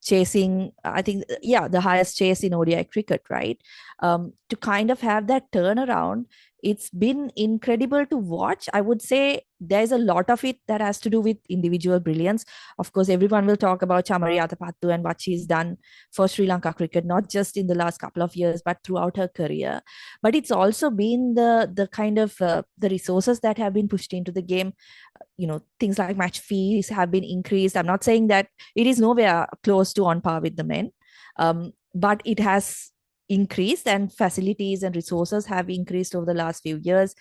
chasing, I think, the highest chase in ODI cricket, right? To kind of have that turnaround, it's been incredible to watch. I would say there's a lot of it that has to do with individual brilliance. Of course, everyone will talk about Chamari Atapattu and what she's done for Sri Lanka cricket, not just in the last couple of years, but throughout her career. But it's also been the kind of the resources that have been pushed into the game. Things like match fees have been increased. I'm not saying that it is nowhere close to on par with the men, but it has increased, and facilities and resources have increased over the last few years.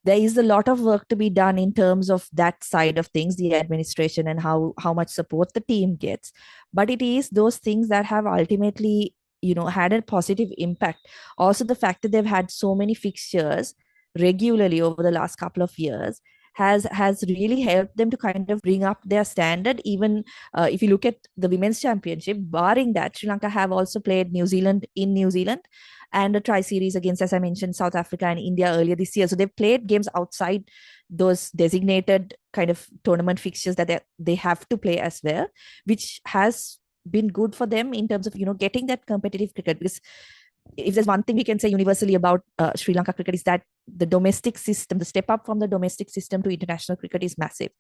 There is a lot of work to be done in terms of that side of things, the administration and how much support the team gets. But it is those things that have ultimately had a positive impact. Also, the fact that they've had so many fixtures regularly over the last couple of years has really helped them to kind of bring up their standard. Even if you look at the women's championship, barring that, Sri Lanka have also played New Zealand in New Zealand and a tri-series against, as I mentioned, South Africa and India earlier this year. So they've played games outside those designated kind of tournament fixtures that they have to play as well, which has been good for them in terms of getting that competitive cricket. Because if there's one thing we can say universally about Sri Lanka cricket, is that the domestic system, the step up from the domestic system to international cricket is massive.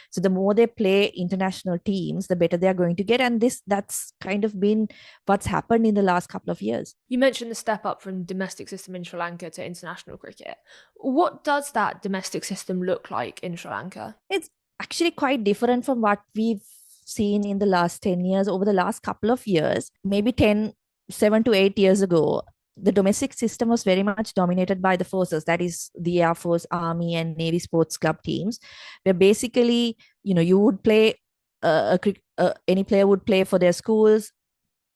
So the more they play international teams, the better they're going to get. And that's kind of been what's happened in the last couple of years. You mentioned the step up from domestic system in Sri Lanka to international cricket. What does that domestic system look like in Sri Lanka? It's actually quite different from what we've seen in the last 10 years. Over the last couple of years, maybe 7 to 8 years ago, the domestic system was very much dominated by the forces, that is the Air Force, Army and Navy sports club teams, where basically, you would play, any player would play for their schools.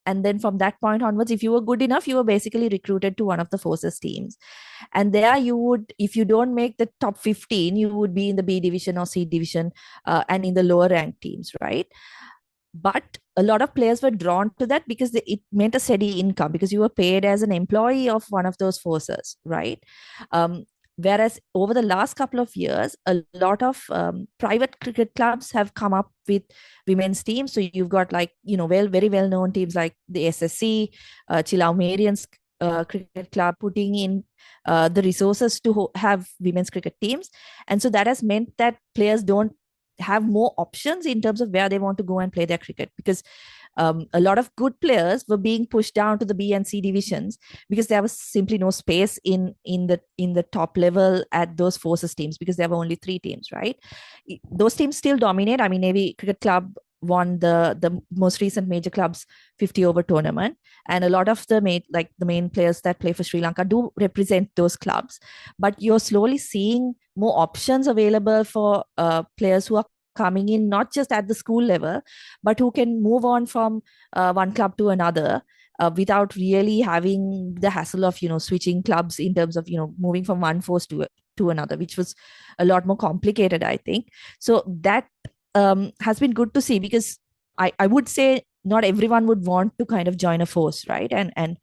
And then from that point onwards, if you were good enough, you were basically recruited to one of the forces teams. And there you would, if you don't make the top 15, you would be in the B division or C division and in the lower ranked teams, right? But a lot of players were drawn to that because it meant a steady income, because you were paid as an employee of one of those forces, right? Whereas over the last couple of years, a lot of private cricket clubs have come up with women's teams. So you've got very well-known teams like the SSC, Chilau Marians Cricket Club, putting in the resources to have women's cricket teams. And so that has meant that players don't have more options in terms of where they want to go and play their cricket, because a lot of good players were being pushed down to the B and C divisions because there was simply no space in the top level at those forces teams, because there were only 3 teams, right? Those teams still dominate. I mean, Navy Cricket Club won the most recent major clubs 50 over tournament, and a lot of the main players that play for Sri Lanka do represent those clubs. But you're slowly seeing more options available for players who are coming in, not just at the school level, but who can move on from one club to another without really having the hassle of switching clubs, in terms of moving from one force to another, which was a lot more complicated, I think. So that has been good to see, because I would say not everyone would want to kind of join a force, right? And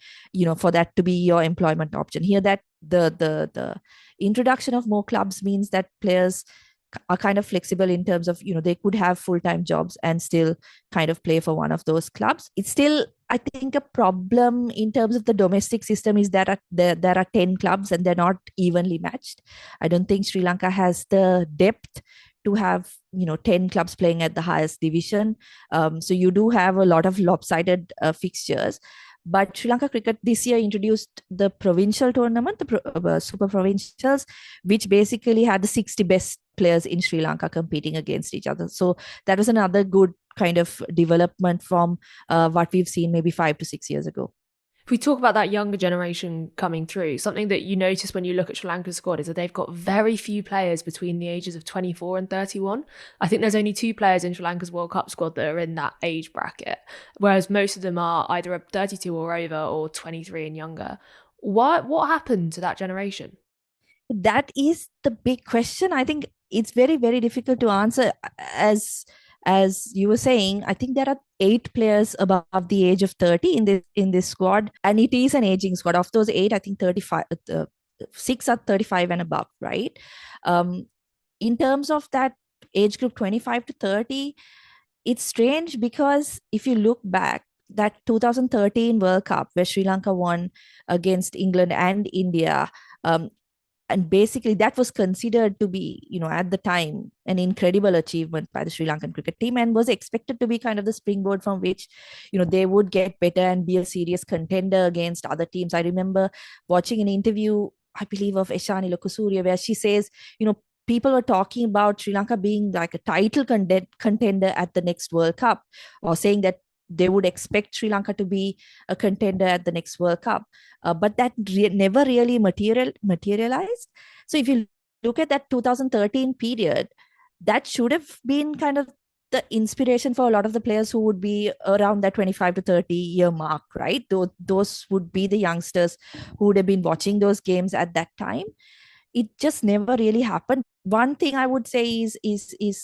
for that to be your employment option here, that the introduction of more clubs means that players are kind of flexible in terms of they could have full-time jobs and still kind of play for one of those clubs. It's still, I think, a problem in terms of the domestic system is that there are 10 clubs and they're not evenly matched. I don't think Sri Lanka has the depth to have 10 clubs playing at the highest division. So you do have a lot of lopsided fixtures. But Sri Lanka Cricket this year introduced the provincial tournament, the Super Provincials, which basically had the 60 best players in Sri Lanka competing against each other. So that was another good kind of development from what we've seen maybe 5 to 6 years ago. If we talk about that younger generation coming through, something that you notice when you look at Sri Lanka's squad is that they've got very few players between the ages of 24 and 31. I think there's only 2 players in Sri Lanka's World Cup squad that are in that age bracket, whereas most of them are either 32 or over or 23 and younger. What happened to that generation? That is the big question. I think it's very, very difficult to answer. As you were saying, I think there are 8 players above the age of 30 in this squad, and it is an aging squad. Of those 8, I think 6 are 35 and above, right? In terms of that age group 25 to 30, it's strange because if you look back, that 2013 World Cup where Sri Lanka won against England and India, and basically that was considered to be, at the time, an incredible achievement by the Sri Lankan cricket team, and was expected to be kind of the springboard from which, they would get better and be a serious contender against other teams. I remember watching an interview, I believe, of Eshani Lokusurya, where she says, people were talking about Sri Lanka being like a title contender at the next World Cup, or saying that they would expect Sri Lanka to be a contender at the next World Cup. But that never really materialized. So if you look at that 2013 period, that should have been kind of the inspiration for a lot of the players who would be around that 25 to 30 year mark, right? Those would be the youngsters who would have been watching those games at that time. It just never really happened. One thing I would say is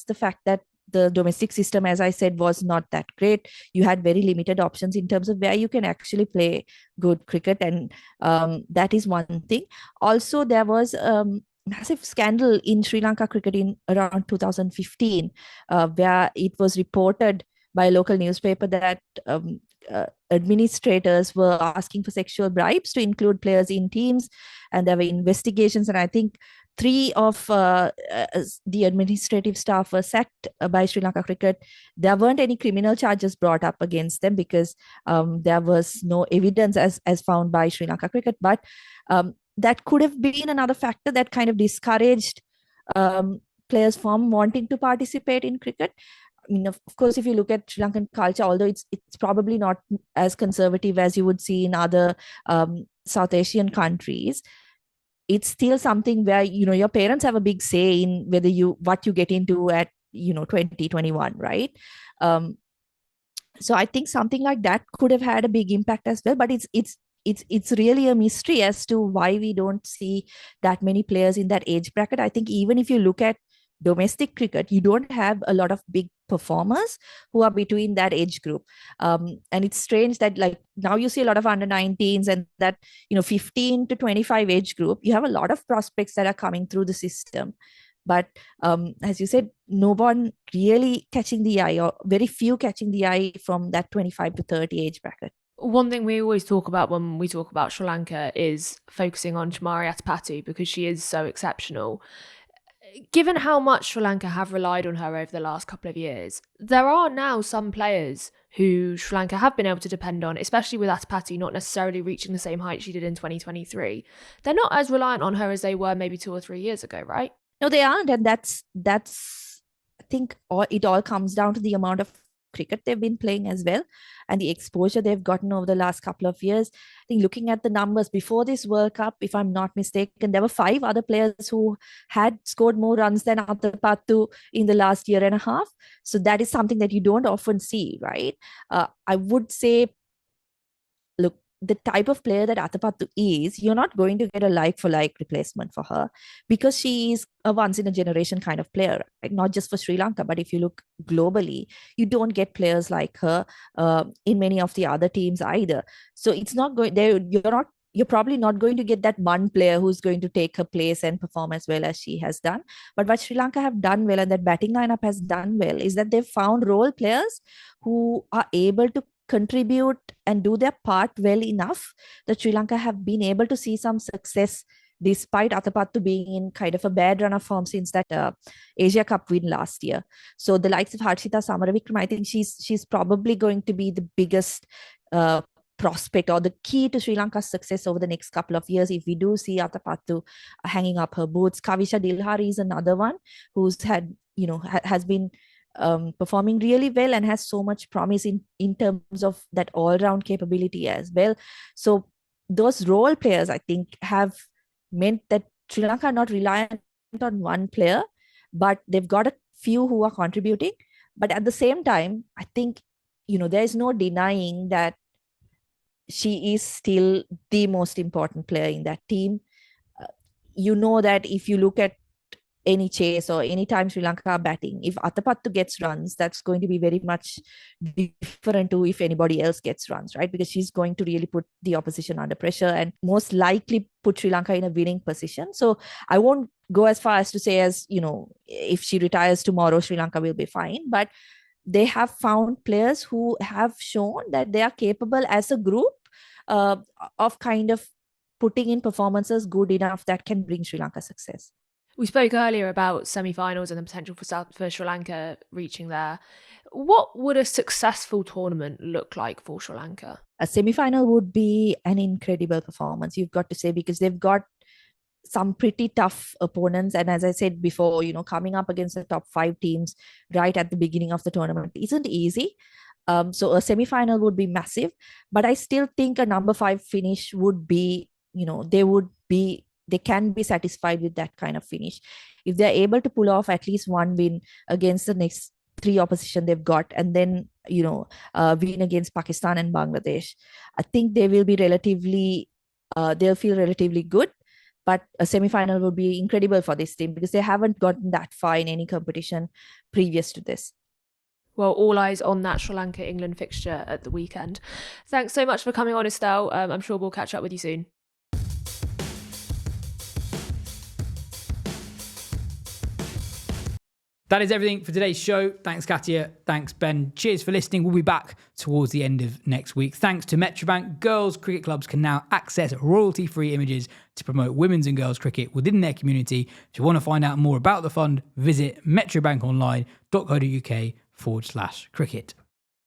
the fact that the domestic system, as I said, was not that great. You had very limited options in terms of where you can actually play good cricket, and that is one thing. Also, there was massive scandal in Sri Lanka cricket in around 2015, where it was reported by a local newspaper that administrators were asking for sexual bribes to include players in teams, and there were investigations, and I think 3 of the administrative staff were sacked by Sri Lanka Cricket. There weren't any criminal charges brought up against them because there was no evidence as found by Sri Lanka Cricket. But that could have been another factor that kind of discouraged players from wanting to participate in cricket. I mean, of course, if you look at Sri Lankan culture, although it's probably not as conservative as you would see in other South Asian countries, it's still something where, your parents have a big say in whether what you get into at, 20, 21, right? So I think something like that could have had a big impact as well. But it's really a mystery as to why we don't see that many players in that age bracket. I think even if you look at domestic cricket, you don't have a lot of big performers who are between that age group. And it's strange that like now you see a lot of under 19s, and that 15 to 25 age group, you have a lot of prospects that are coming through the system. But as you said, no one really catching the eye, or very few catching the eye from that 25 to 30 age bracket. One thing we always talk about when we talk about Sri Lanka is focusing on Chamari Atapattu, because she is so exceptional. Given how much Sri Lanka have relied on her over the last couple of years, there are now some players who Sri Lanka have been able to depend on, especially with Atapattu not necessarily reaching the same height she did in 2023. They're not as reliant on her as they were maybe 2 or 3 years ago, right? No, they aren't. And that's I think it all comes down to the amount of cricket they've been playing as well, and the exposure they've gotten over the last couple of years. I think looking at the numbers before this World Cup, if I'm not mistaken, there were 5 other players who had scored more runs than Atapattu in the last year and a half. So that is something that you don't often see, right? I would say, look, the type of player that Atapattu is, you're not going to get a like-for-like replacement for her, because she is a once-in-a-generation kind of player, right? Not just for Sri Lanka, but if you look globally, you don't get players like her in many of the other teams either. So it's not going there. You're probably not going to get that one player who's going to take her place and perform as well as she has done. But what Sri Lanka have done well, and that batting lineup has done well, is that they've found role players who are able to contribute and do their part well enough that Sri Lanka have been able to see some success despite Atapattu being in kind of a bad run of form since that Asia Cup win last year. So the likes of Harshita Samaravikram, I think she's probably going to be the biggest prospect or the key to Sri Lanka's success over the next couple of years. If we do see Atapattu hanging up her boots, Kavisha Dilhari is another one who's had, has been performing really well and has so much promise in terms of that all-round capability as well. So those role players, I think, have meant that Sri Lanka are not reliant on one player, but they've got a few who are contributing. But at the same time, I think, there is no denying that she is still the most important player in that team. That if you look at any chase or any time Sri Lanka are batting, if Atapattu gets runs, that's going to be very much different to if anybody else gets runs, right? Because she's going to really put the opposition under pressure and most likely put Sri Lanka in a winning position. So I won't go as far as to say if she retires tomorrow, Sri Lanka will be fine. But they have found players who have shown that they are capable as a group of kind of putting in performances good enough that can bring Sri Lanka success. We spoke earlier about semi-finals and the potential for Sri Lanka reaching there. What would a successful tournament look like for Sri Lanka? A semi-final would be an incredible performance, you've got to say, because they've got some pretty tough opponents. And as I said before, coming up against the top 5 teams right at the beginning of the tournament isn't easy. So a semi-final would be massive. But I still think a number 5 finish would be, they can be satisfied with that kind of finish. If they're able to pull off at least one win against the next 3 opposition they've got, and then, win against Pakistan and Bangladesh, I think they will be they'll feel relatively good. But a semi-final would be incredible for this team because they haven't gotten that far in any competition previous to this. Well, all eyes on that Sri Lanka-England fixture at the weekend. Thanks so much for coming on, Estelle. I'm sure we'll catch up with you soon. That is everything for today's show. Thanks, Katya. Thanks, Ben. Cheers for listening. We'll be back towards the end of next week. Thanks to Metrobank, girls' cricket clubs can now access royalty-free images to promote women's and girls' cricket within their community. If you want to find out more about the fund, visit metrobankonline.co.uk/cricket.